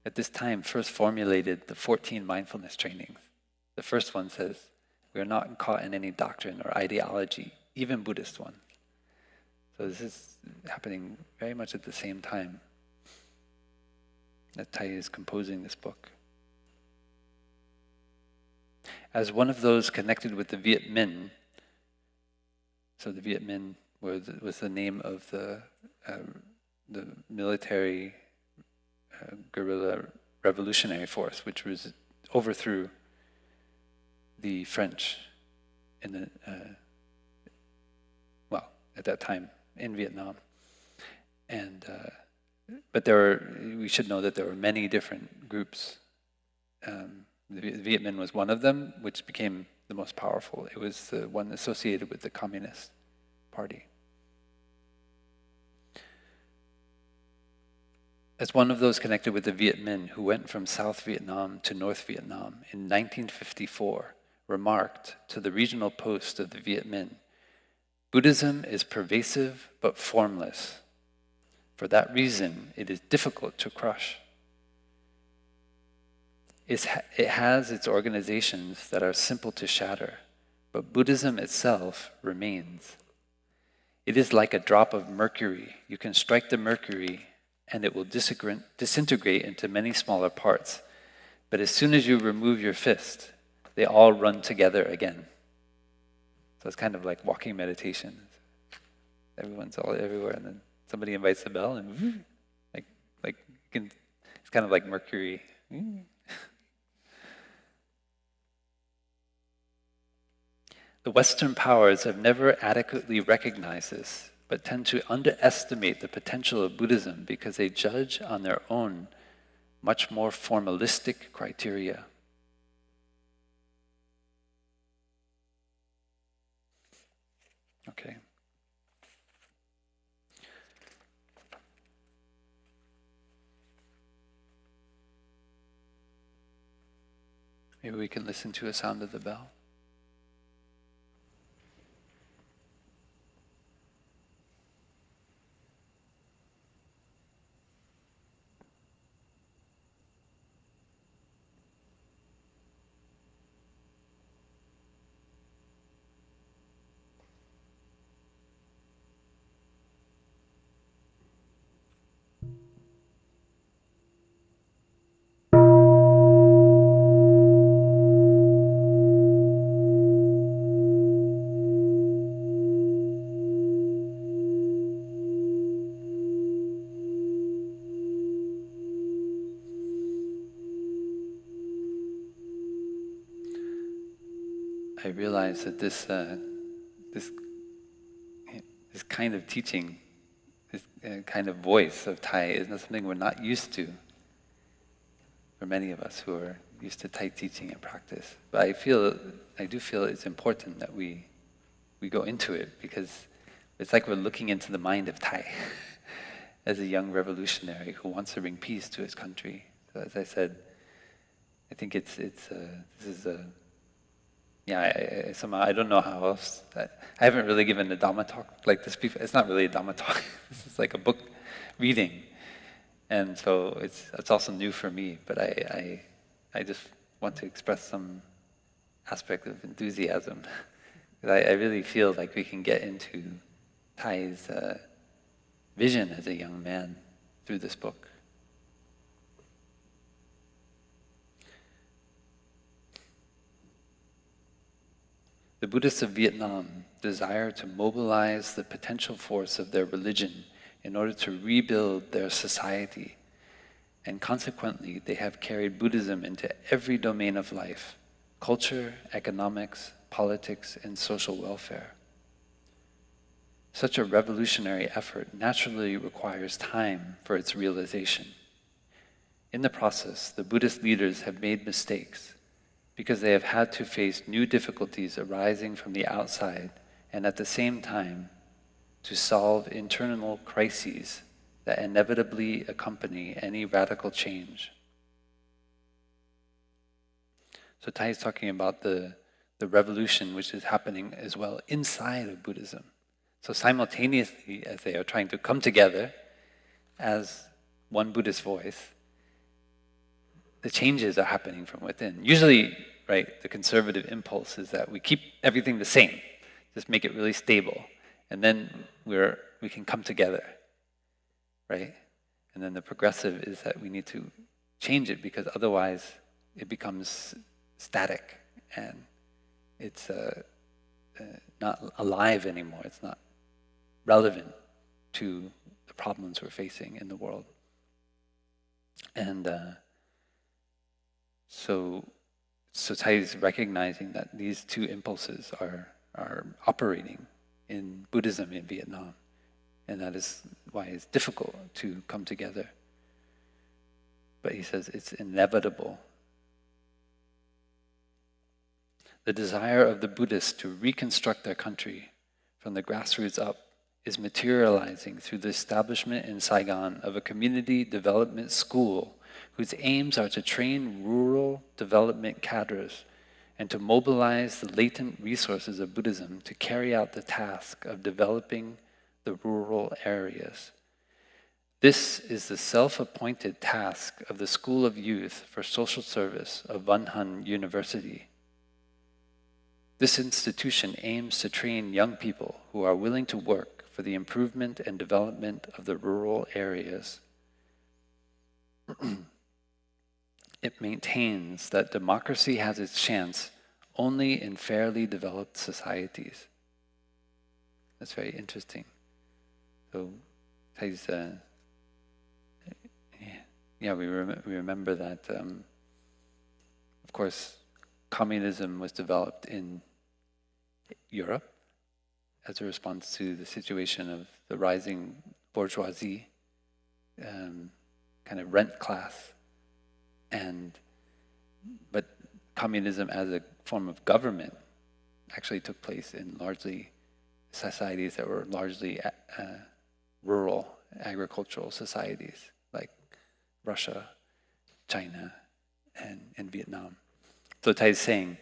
at this time, first formulated the 14 mindfulness trainings. The first one says, we are not caught in any doctrine or ideology, even Buddhist ones. So this is happening very much at the same time that Thay is composing this book. As one of those connected with the Viet Minh, so the Viet Minh was the name of the military guerrilla revolutionary force, which overthrew the French in the at that time in Vietnam. And but we should know that there were many different groups. The Viet Minh was one of them, which became the most powerful. It was the one associated with the Communist Party. As one of those connected with the Viet Minh who went from South Vietnam to North Vietnam in 1954, remarked to the regional post of the Viet Minh, Buddhism is pervasive but formless. For that reason, it is difficult to crush. It has its organizations that are simple to shatter, but Buddhism itself remains. It is like a drop of mercury. You can strike the mercury and it will disintegrate into many smaller parts. But as soon as you remove your fist, they all run together again. So it's kind of like walking meditation. Everyone's all everywhere, and then somebody invites the bell, and like it's kind of like Mercury. The Western powers have never adequately recognized this, but tend to underestimate the potential of Buddhism because they judge on their own much more formalistic criteria. Okay. Maybe we can listen to a sound of the bell. I realize that this kind of teaching, this kind of voice of Thai is not something we're not used to for many of us who are used to Thai teaching and practice. But I do feel it's important that we go into it, because it's like we're looking into the mind of Thai as a young revolutionary who wants to bring peace to his country. So as I said, I think this is a somehow I don't know how else. I haven't really given a Dhamma talk like this before. It's not really a Dhamma talk. This is like a book reading, and so it's also new for me. But I just want to express some aspect of enthusiasm. I really feel like we can get into Thai's vision as a young man through this book. The Buddhists of Vietnam desire to mobilize the potential force of their religion in order to rebuild their society, and consequently they have carried Buddhism into every domain of life: culture, economics, politics, and social welfare. Such a revolutionary effort naturally requires time for its realization. In the process, the Buddhist leaders have made mistakes, because they have had to face new difficulties arising from the outside, and at the same time to solve internal crises that inevitably accompany any radical change. So Thai is talking about the revolution which is happening as well inside of Buddhism. So simultaneously, as they are trying to come together as one Buddhist voice, the changes are happening from within. Usually, right, the conservative impulse is that we keep everything the same, just make it really stable, and then we can come together, right? And then the progressive is that we need to change it, because otherwise it becomes static and it's not alive anymore. It's not relevant to the problems we're facing in the world. And so Thai is recognizing that these two impulses are operating in Buddhism in Vietnam, and that is why it's difficult to come together. But he says it's inevitable. The desire of the Buddhists to reconstruct their country from the grassroots up is materializing through the establishment in Saigon of a community development school whose aims are to train rural development cadres and to mobilize the latent resources of Buddhism to carry out the task of developing the rural areas. This is the self-appointed task of the School of Youth for Social Service of Van Hun University. This institution aims to train young people who are willing to work for the improvement and development of the rural areas. It maintains that democracy has its chance only in fairly developed societies. That's very interesting. So Thay's, we remember that, of course, communism was developed in Europe as a response to the situation of the rising bourgeoisie, kind of rent class, but communism as a form of government actually took place in largely societies that were largely rural agricultural societies like Russia, China, and Vietnam. So Thai is saying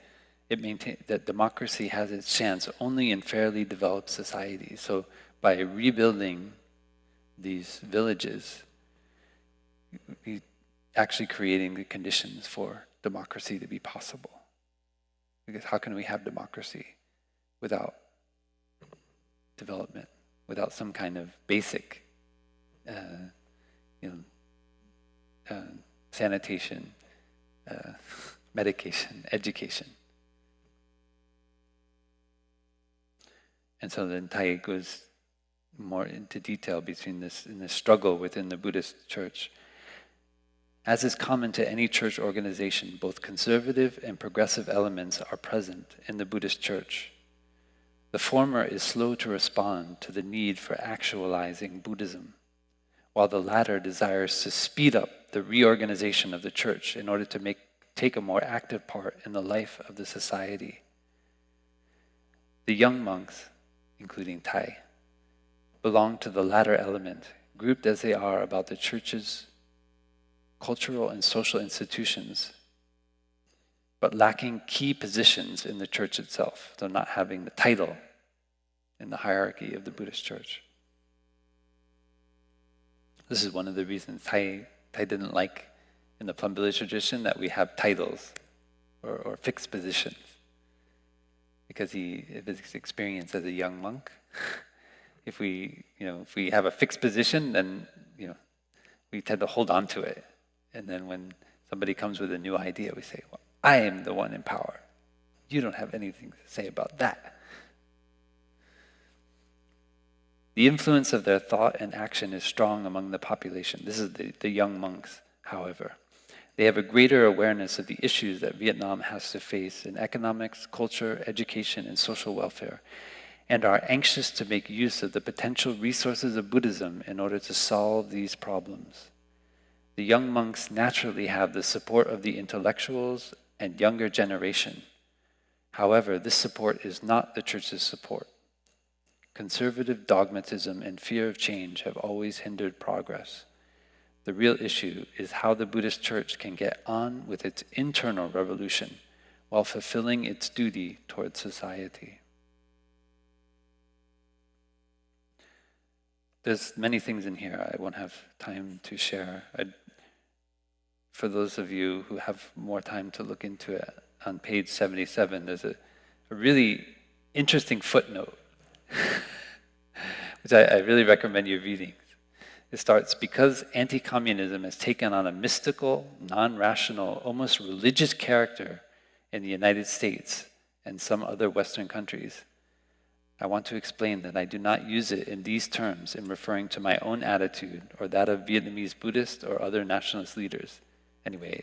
that democracy has its chance only in fairly developed societies. So by rebuilding these villages, we actually creating the conditions for democracy to be possible. Because how can we have democracy without development, without some kind of basic, sanitation, medication, education? And so then Thai goes more into detail in this struggle within the Buddhist church. As is common to any church organization, both conservative and progressive elements are present in the Buddhist church. The former is slow to respond to the need for actualizing Buddhism, while the latter desires to speed up the reorganization of the church in order to take a more active part in the life of the society. The young monks, including Thai, belong to the latter element, grouped as they are about the church's cultural and social institutions, but lacking key positions in the church itself, so not having the title in the hierarchy of the Buddhist church. This is one of the reasons Thai didn't like in the Plum Village tradition that we have titles or fixed positions. Because of his experience as a young monk, if we have a fixed position, then we tend to hold on to it. And then when somebody comes with a new idea, we say, well, I am the one in power. You don't have anything to say about that. The influence of their thought and action is strong among the population. This is the young monks, however. They have a greater awareness of the issues that Vietnam has to face in economics, culture, education, and social welfare, and are anxious to make use of the potential resources of Buddhism in order to solve these problems. The young monks naturally have the support of the intellectuals and younger generation. However, this support is not the church's support. Conservative dogmatism and fear of change have always hindered progress. The real issue is how the Buddhist church can get on with its internal revolution while fulfilling its duty towards society. There's many things in here I won't have time to share. For those of you who have more time to look into it, on page 77, there's a really interesting footnote, which I really recommend you reading. It starts, because anti-communism has taken on a mystical, non-rational, almost religious character in the United States and some other Western countries, I want to explain that I do not use it in these terms in referring to my own attitude or that of Vietnamese Buddhist or other nationalist leaders. Anyway,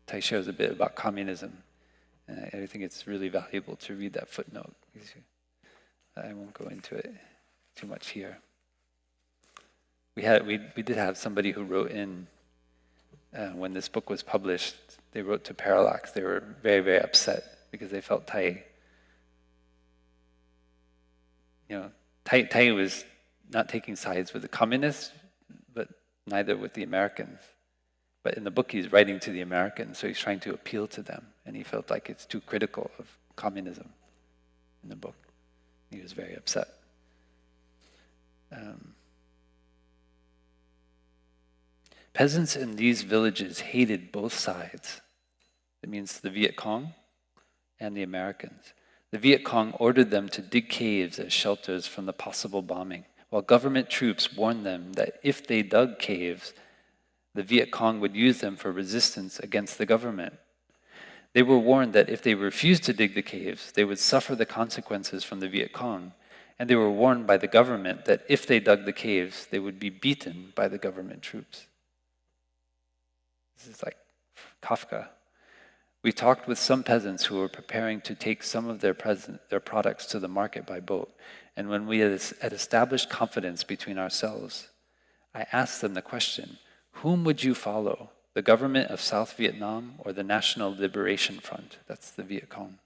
Thai shares a bit about communism, and I think it's really valuable to read that footnote. I won't go into it too much here. We did have somebody who wrote in when this book was published. They wrote to Parallax. They were very, very upset because they felt Thai was not taking sides with the communists, but neither with the Americans. But in the book, he's writing to the Americans, so he's trying to appeal to them, and he felt like it's too critical of communism in the book. He was very upset. Peasants in these villages hated both sides. It means the Viet Cong and the Americans. The Viet Cong ordered them to dig caves as shelters from the possible bombing, while government troops warned them that if they dug caves, the Viet Cong would use them for resistance against the government. They were warned that if they refused to dig the caves, they would suffer the consequences from the Viet Cong, and they were warned by the government that if they dug the caves, they would be beaten by the government troops. This is like Kafka. We talked with some peasants who were preparing to take some of their products to the market by boat, and when we had established confidence between ourselves, I asked them the question, whom would you follow, the government of South Vietnam or the National Liberation Front? That's the Viet Cong.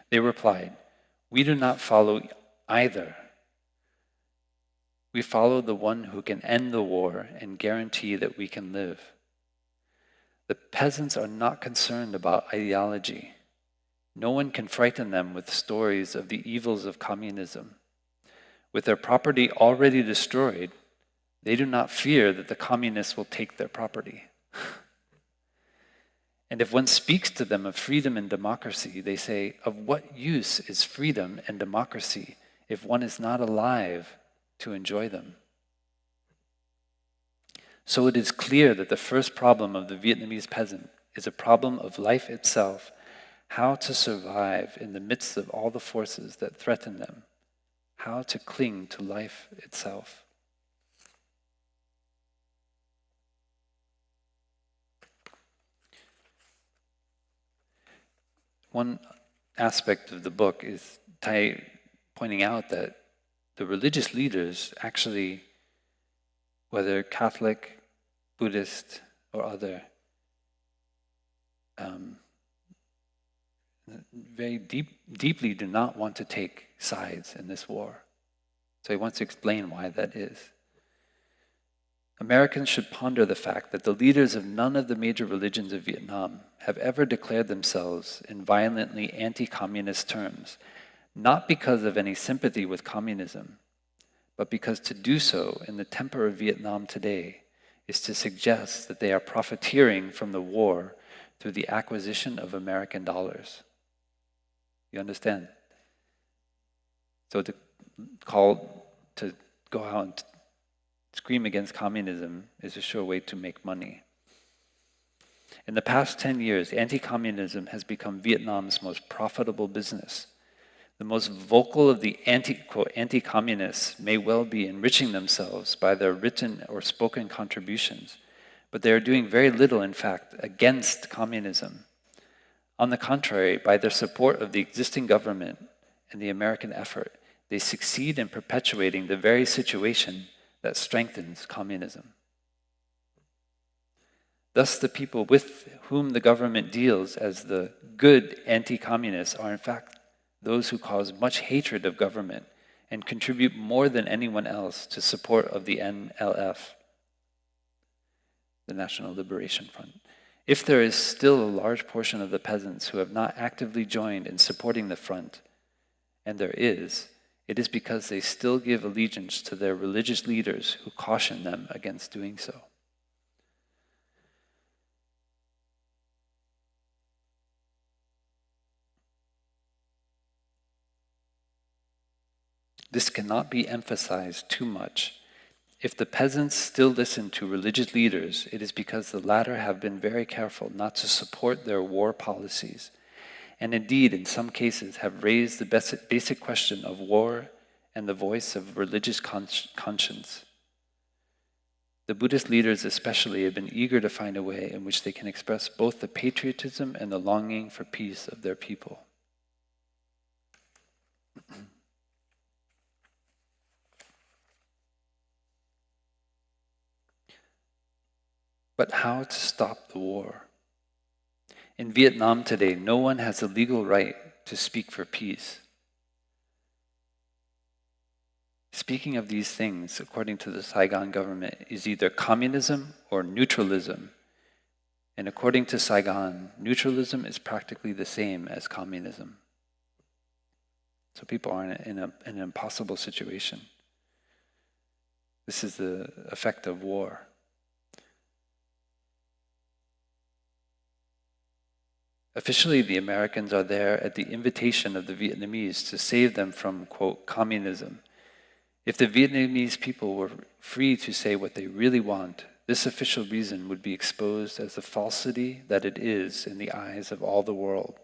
They replied, we do not follow either. We follow the one who can end the war and guarantee that we can live. The peasants are not concerned about ideology. No one can frighten them with stories of the evils of communism. With their property already destroyed, they do not fear that the communists will take their property. And if one speaks to them of freedom and democracy, they say, of what use is freedom and democracy if one is not alive to enjoy them? So it is clear that the first problem of the Vietnamese peasant is a problem of life itself, how to survive in the midst of all the forces that threaten them, how to cling to life itself. One aspect of the book is Thai pointing out that the religious leaders actually, whether Catholic, Buddhist, or other, very deeply do not want to take sides in this war. So he wants to explain why that is. Americans should ponder the fact that the leaders of none of the major religions of Vietnam have ever declared themselves in violently anti-communist terms, not because of any sympathy with communism, but because to do so in the temper of Vietnam today is to suggest that they are profiteering from the war through the acquisition of American dollars. You understand? So to go out and scream against communism is a sure way to make money. In the past 10 years, anti-communism has become Vietnam's most profitable business. The most vocal of the anti-communists may well be enriching themselves by their written or spoken contributions, but they are doing very little, in fact, against communism. On the contrary, by their support of the existing government and the American effort, they succeed in perpetuating the very situation that strengthens communism. Thus, the people with whom the government deals as the good anti-communists are in fact those who cause much hatred of government and contribute more than anyone else to support of the NLF, the National Liberation Front. If there is still a large portion of the peasants who have not actively joined in supporting the front, and there is, it is because they still give allegiance to their religious leaders who caution them against doing so. This cannot be emphasized too much. If the peasants still listen to religious leaders, it is because the latter have been very careful not to support their war policies, and indeed, in some cases, have raised the basic question of war and the voice of religious conscience. The Buddhist leaders especially have been eager to find a way in which they can express both the patriotism and the longing for peace of their people. But how to stop the war? In Vietnam today, no one has the legal right to speak for peace. Speaking of these things, according to the Saigon government, is either communism or neutralism. And according to Saigon, neutralism is practically the same as communism. So people are in an impossible situation. This is the effect of war. Officially, the Americans are there at the invitation of the Vietnamese to save them from, quote, communism. If the Vietnamese people were free to say what they really want, this official reason would be exposed as the falsity that it is in the eyes of all the world.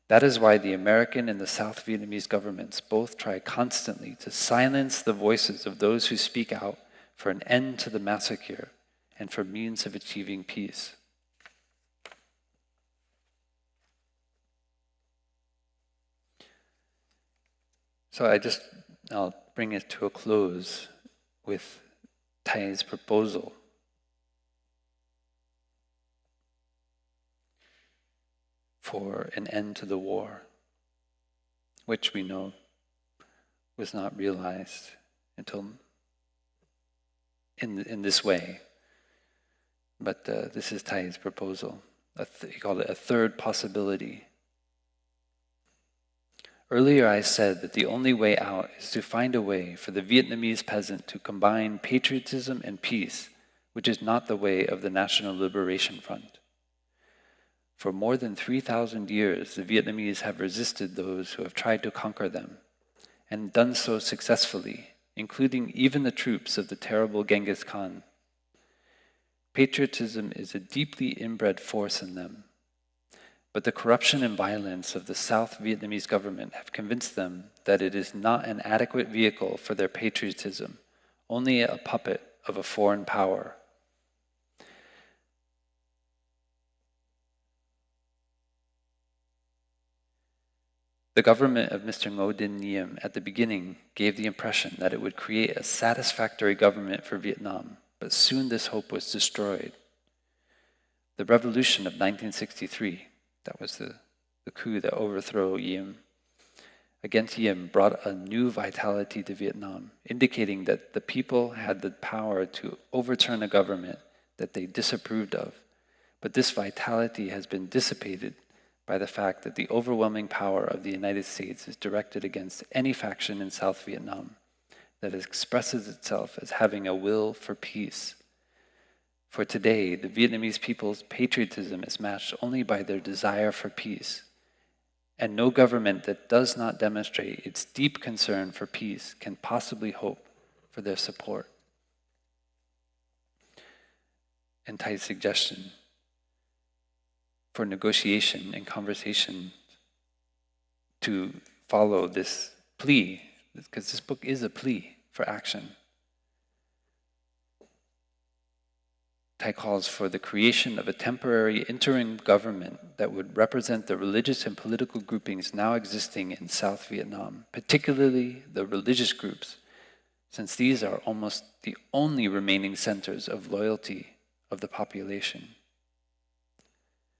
That is why the American and the South Vietnamese governments both try constantly to silence the voices of those who speak out for an end to the massacre and for means of achieving peace. So I'll bring it to a close with Thay's proposal. For an end to the war, which we know was not realized until in this way. But this is Thay's proposal. He called it a third possibility. Earlier I said that the only way out is to find a way for the Vietnamese peasant to combine patriotism and peace, which is not the way of the National Liberation Front. For more than 3,000 years, the Vietnamese have resisted those who have tried to conquer them, and done so successfully, including even the troops of the terrible Genghis Khan. Patriotism is a deeply inbred force in them, but the corruption and violence of the South Vietnamese government have convinced them that it is not an adequate vehicle for their patriotism, only a puppet of a foreign power. The government of Mr. Ngo Dinh Diem at the beginning gave the impression that it would create a satisfactory government for Vietnam, but soon this hope was destroyed. The revolution of 1963, that was the coup that overthrew Diem, against Diem brought a new vitality to Vietnam, indicating that the people had the power to overturn a government that they disapproved of. But this vitality has been dissipated by the fact that the overwhelming power of the United States is directed against any faction in South Vietnam that expresses itself as having a will for peace. For today, the Vietnamese people's patriotism is matched only by their desire for peace, and no government that does not demonstrate its deep concern for peace can possibly hope for their support. And Thay's suggestion for negotiation and conversation to follow this plea, because this book is a plea for action. Thay calls for the creation of a temporary interim government that would represent the religious and political groupings now existing in South Vietnam, particularly the religious groups, since these are almost the only remaining centers of loyalty of the population.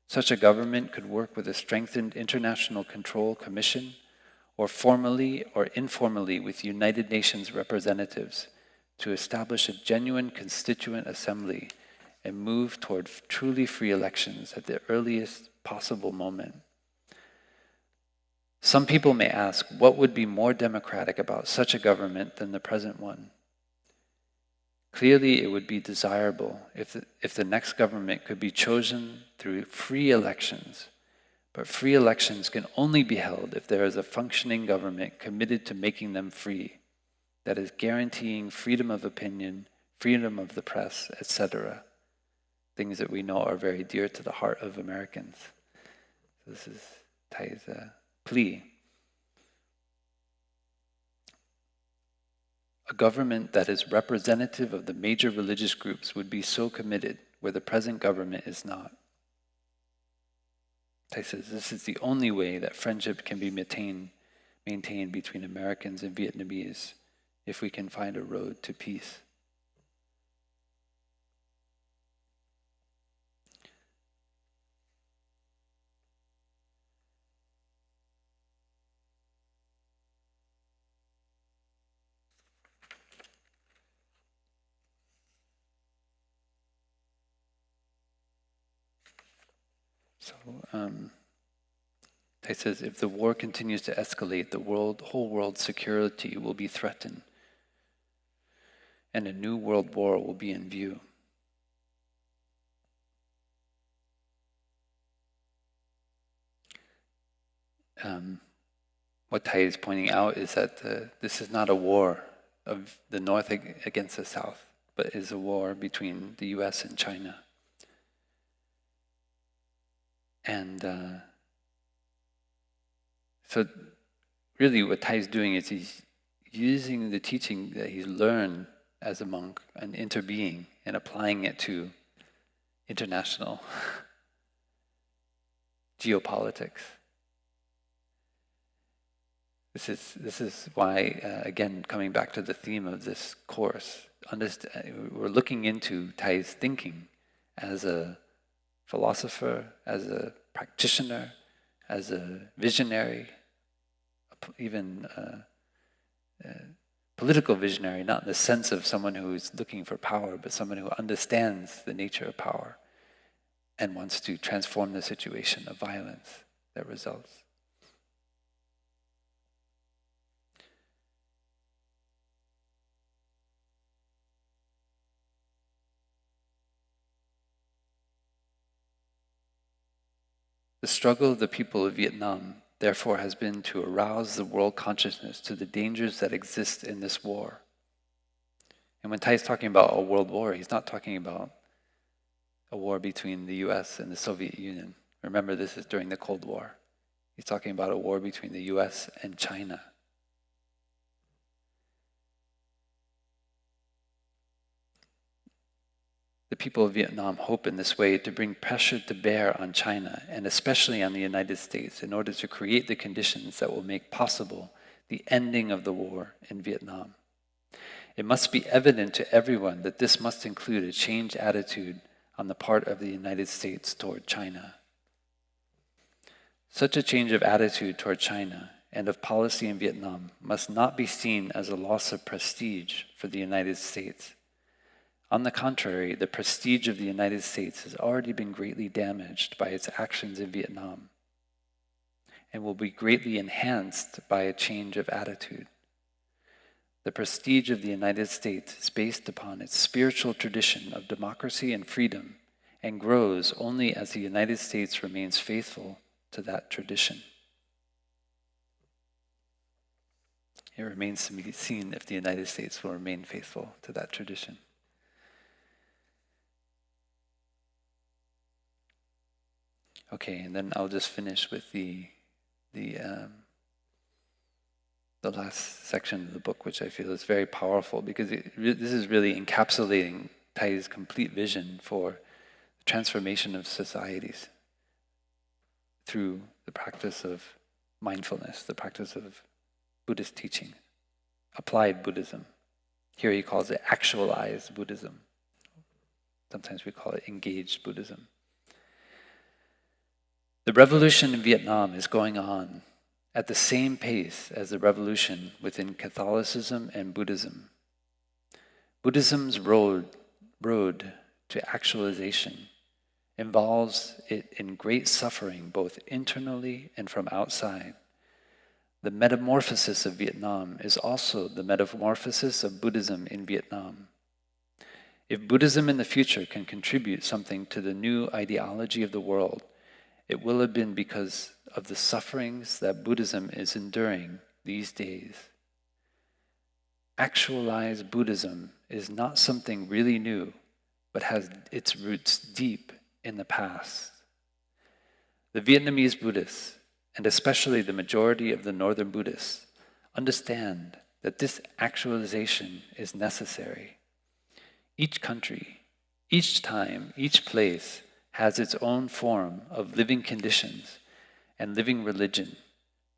Such a government could work with a strengthened International Control Commission, or formally or informally with United Nations representatives, to establish a genuine constituent assembly and move toward truly free elections at the earliest possible moment. Some people may ask, what would be more democratic about such a government than the present one? Clearly, it would be desirable if the next government could be chosen through free elections. But free elections can only be held if there is a functioning government committed to making them free, that is, guaranteeing freedom of opinion, freedom of the press, etc. Things that we know are very dear to the heart of Americans. This is Thay's plea. A government that is representative of the major religious groups would be so committed, where the present government is not. Thay says this is the only way that friendship can be maintained between Americans and Vietnamese, if we can find a road to peace. So, Thay says, if the war continues to escalate, the whole world's security will be threatened, and a new world war will be in view. What Thay is pointing out is that this is not a war of the North against the South, but is a war between the US and China. And So really what Thay's doing is he's using the teaching that he's learned as a monk, an interbeing, and applying it to international geopolitics. This is why, again, coming back to the theme of this course, we're looking into Thay's thinking as a philosopher, as a practitioner, as a visionary, even political visionary, not in the sense of someone who is looking for power, but someone who understands the nature of power and wants to transform the situation of violence that results. The struggle of the people of Vietnam, therefore, has been to arouse the world consciousness to the dangers that exist in this war. And when Thay is talking about a world war, he's not talking about a war between the US and the Soviet Union. Remember, this is during the Cold War. He's talking about a war between the US and China. The people of Vietnam hope in this way to bring pressure to bear on China, and especially on the United States, in order to create the conditions that will make possible the ending of the war in Vietnam. It must be evident to everyone that this must include a changed attitude on the part of the United States toward China. Such a change of attitude toward China and of policy in Vietnam must not be seen as a loss of prestige for the United States. On the contrary, the prestige of the United States has already been greatly damaged by its actions in Vietnam and will be greatly enhanced by a change of attitude. The prestige of the United States is based upon its spiritual tradition of democracy and freedom and grows only as the United States remains faithful to that tradition. It remains to be seen if the United States will remain faithful to that tradition. Okay, and then I'll just finish with the last section of the book, which I feel is very powerful, because this is really encapsulating Thay's complete vision for the transformation of societies through the practice of mindfulness, the practice of Buddhist teaching, applied Buddhism. Here he calls it actualized Buddhism. Sometimes we call it engaged Buddhism. The revolution in Vietnam is going on at the same pace as the revolution within Catholicism and Buddhism. Buddhism's road to actualization involves it in great suffering both internally and from outside. The metamorphosis of Vietnam is also the metamorphosis of Buddhism in Vietnam. If Buddhism in the future can contribute something to the new ideology of the world, it will have been because of the sufferings that Buddhism is enduring these days. Actualized Buddhism is not something really new, but has its roots deep in the past. The Vietnamese Buddhists, and especially the majority of the Northern Buddhists, understand that this actualization is necessary. Each country, each time, each place has its own form of living conditions, and living religion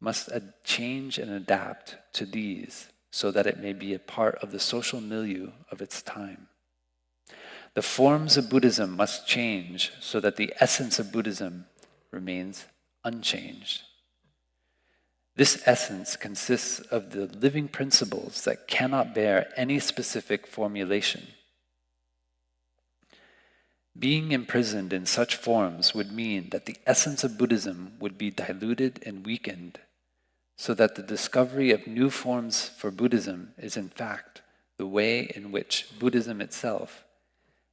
must change and adapt to these so that it may be a part of the social milieu of its time. The forms of Buddhism must change so that the essence of Buddhism remains unchanged. This essence consists of the living principles that cannot bear any specific formulation. Being imprisoned in such forms would mean that the essence of Buddhism would be diluted and weakened, so that the discovery of new forms for Buddhism is in fact the way in which Buddhism itself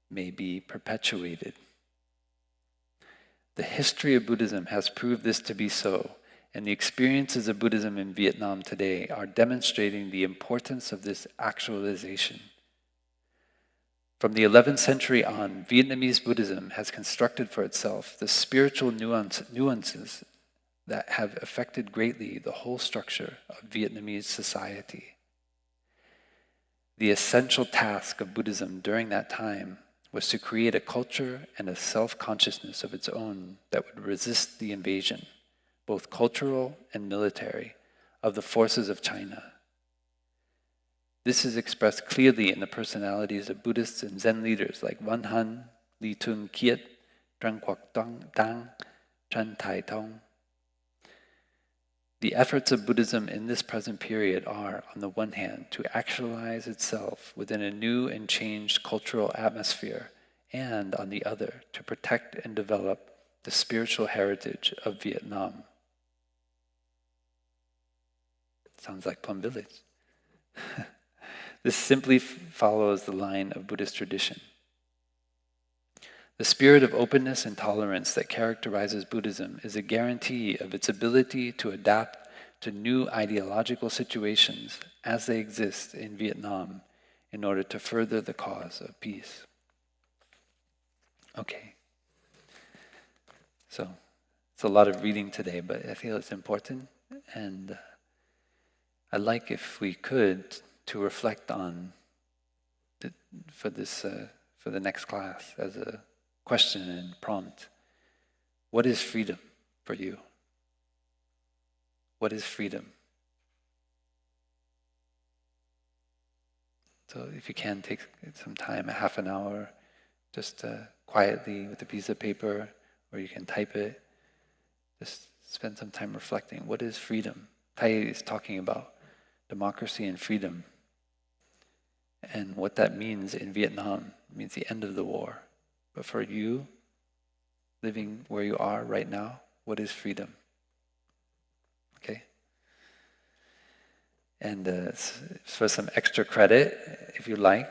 may be perpetuated. The history of Buddhism has proved this to be so, and the experiences of Buddhism in Vietnam today are demonstrating the importance of this actualization. From the 11th century on, Vietnamese Buddhism has constructed for itself the spiritual nuances that have affected greatly the whole structure of Vietnamese society. The essential task of Buddhism during that time was to create a culture and a self-consciousness of its own that would resist the invasion, both cultural and military, of the forces of China. This is expressed clearly in the personalities of Buddhists and Zen leaders like Van Han, Li Tung Kiet, Trang Quoc Tang, Tran Tai Tong. The efforts of Buddhism in this present period are, on the one hand, to actualize itself within a new and changed cultural atmosphere, and, on the other, to protect and develop the spiritual heritage of Vietnam. Sounds like Plum Village. This simply follows the line of Buddhist tradition. The spirit of openness and tolerance that characterizes Buddhism is a guarantee of its ability to adapt to new ideological situations as they exist in Vietnam in order to further the cause of peace. Okay. So, it's a lot of reading today, but I feel it's important, and I'd like, if we could, to reflect on for the next class as a question and prompt. What is freedom for you? What is freedom? So if you can, take some time, a half an hour, just quietly with a piece of paper, or you can type it. Just spend some time reflecting. What is freedom? Thai is talking about democracy and freedom. And what that means in Vietnam means the end of the war. But for you, living where you are right now, what is freedom? Okay? And for some extra credit, if you like,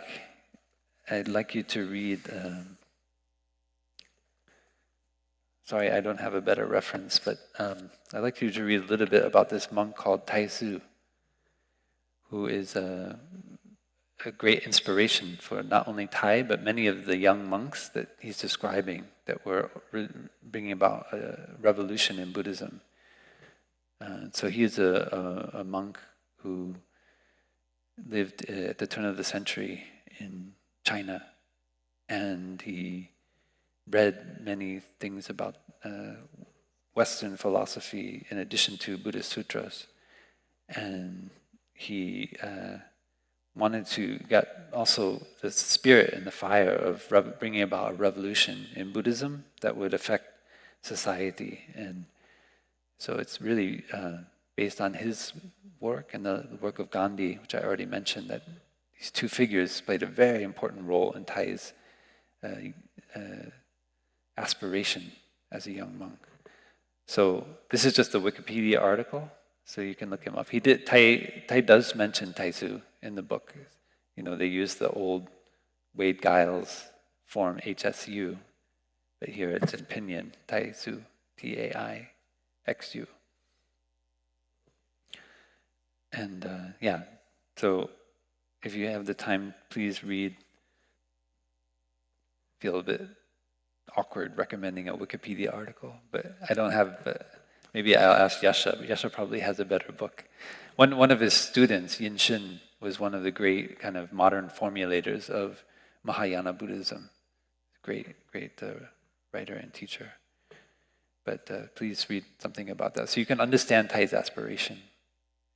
I'd like you to read... sorry, I don't have a better reference, but I'd like you to read a little bit about this monk called Tai Su, who is a great inspiration for not only Thai, but many of the young monks that he's describing that were bringing about a revolution in Buddhism. So he is a monk who lived at the turn of the century in China, and he read many things about Western philosophy in addition to Buddhist sutras, and he wanted to get also the spirit and the fire of bringing about a revolution in Buddhism that would affect society. And so it's really based on his work and the work of Gandhi, which I already mentioned, that these two figures played a very important role in Thai's aspiration as a young monk. So this is just a Wikipedia article, so you can look him up. Thai does mention Tai Su in the book. You know, they use the old Wade Giles form HSU, but here it's in pinyin, Tai Su, Taixu. And so if you have the time, please read. Feel a bit awkward recommending a Wikipedia article, but I don't have, maybe I'll ask Yasha, but Yasha probably has a better book. One of his students, Yin Shin, was one of the great kind of modern formulators of Mahayana Buddhism. Great writer and teacher. But please read something about that so you can understand Thai's aspiration.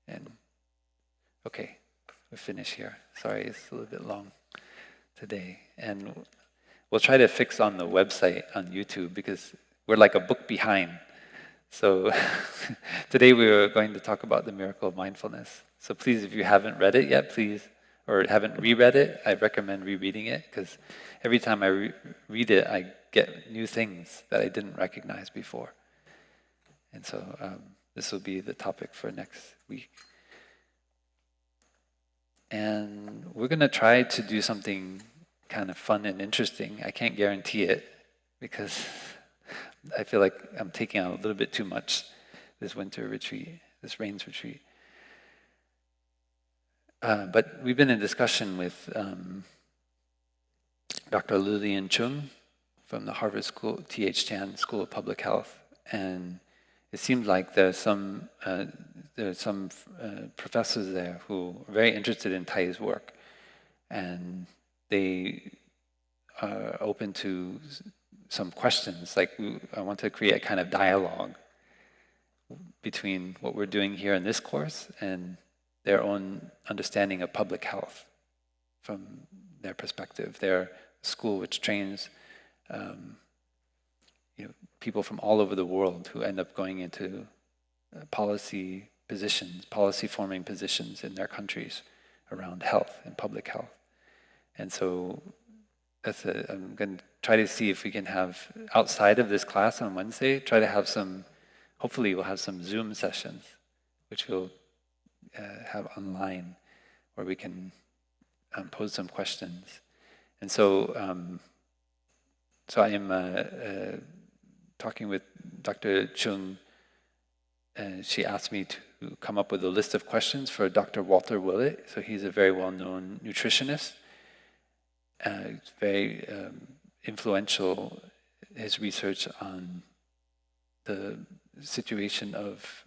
And okay, we'll finish here. Sorry, it's a little bit long today. And we'll try to fix on the website on YouTube because we're like a book behind. So today we were going to talk about the miracle of mindfulness. So please, if you haven't read it yet, please, or haven't reread it, I recommend rereading it because every time I read it, I get new things that I didn't recognize before. And so this will be the topic for next week. And we're going to try to do something kind of fun and interesting. I can't guarantee it because I feel like I'm taking on a little bit too much this winter retreat, this rains retreat. But we've been in discussion with Dr. Lillian Chung from the Harvard School, T.H. Chan School of Public Health, and it seemed like there's some professors there who are very interested in Thay's work, and they are open to some questions. Like I want to create a kind of dialogue between what we're doing here in this course and their own understanding of public health from their perspective. They're a school which trains people from all over the world who end up going into policy forming positions in their countries around health and public health. And so I'm going to try to see if we can have, outside of this class on Wednesday, try to have hopefully we'll have some Zoom sessions, which we'll have online, where we can pose some questions. And so, I am talking with Dr. Chung, and she asked me to come up with a list of questions for Dr. Walter Willett. So he's a very well-known nutritionist. It's very influential, his research on the situation of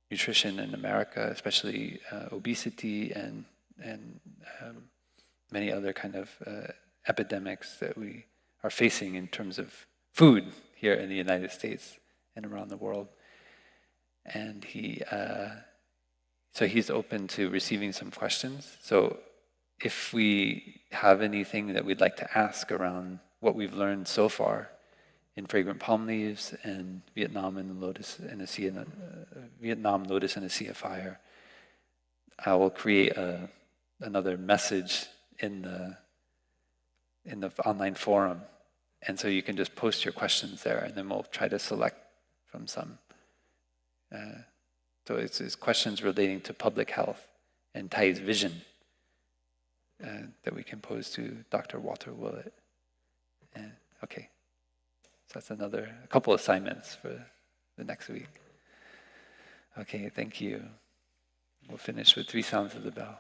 nutrition in America, especially obesity and many other kind of epidemics that we are facing in terms of food here in the United States and around the world. And so he's open to receiving some questions. So if we have anything that we'd like to ask around what we've learned so far in Fragrant Palm Leaves and Vietnam and Lotus and a Sea of Fire, I will create another message in the online forum, and so you can just post your questions there, and then we'll try to select from some. So it's questions relating to public health and Thay's vision that we can pose to Dr. Walter Willett. Okay, so that's a couple assignments for the next week. Okay, thank you. We'll finish with 3 sounds of the bell.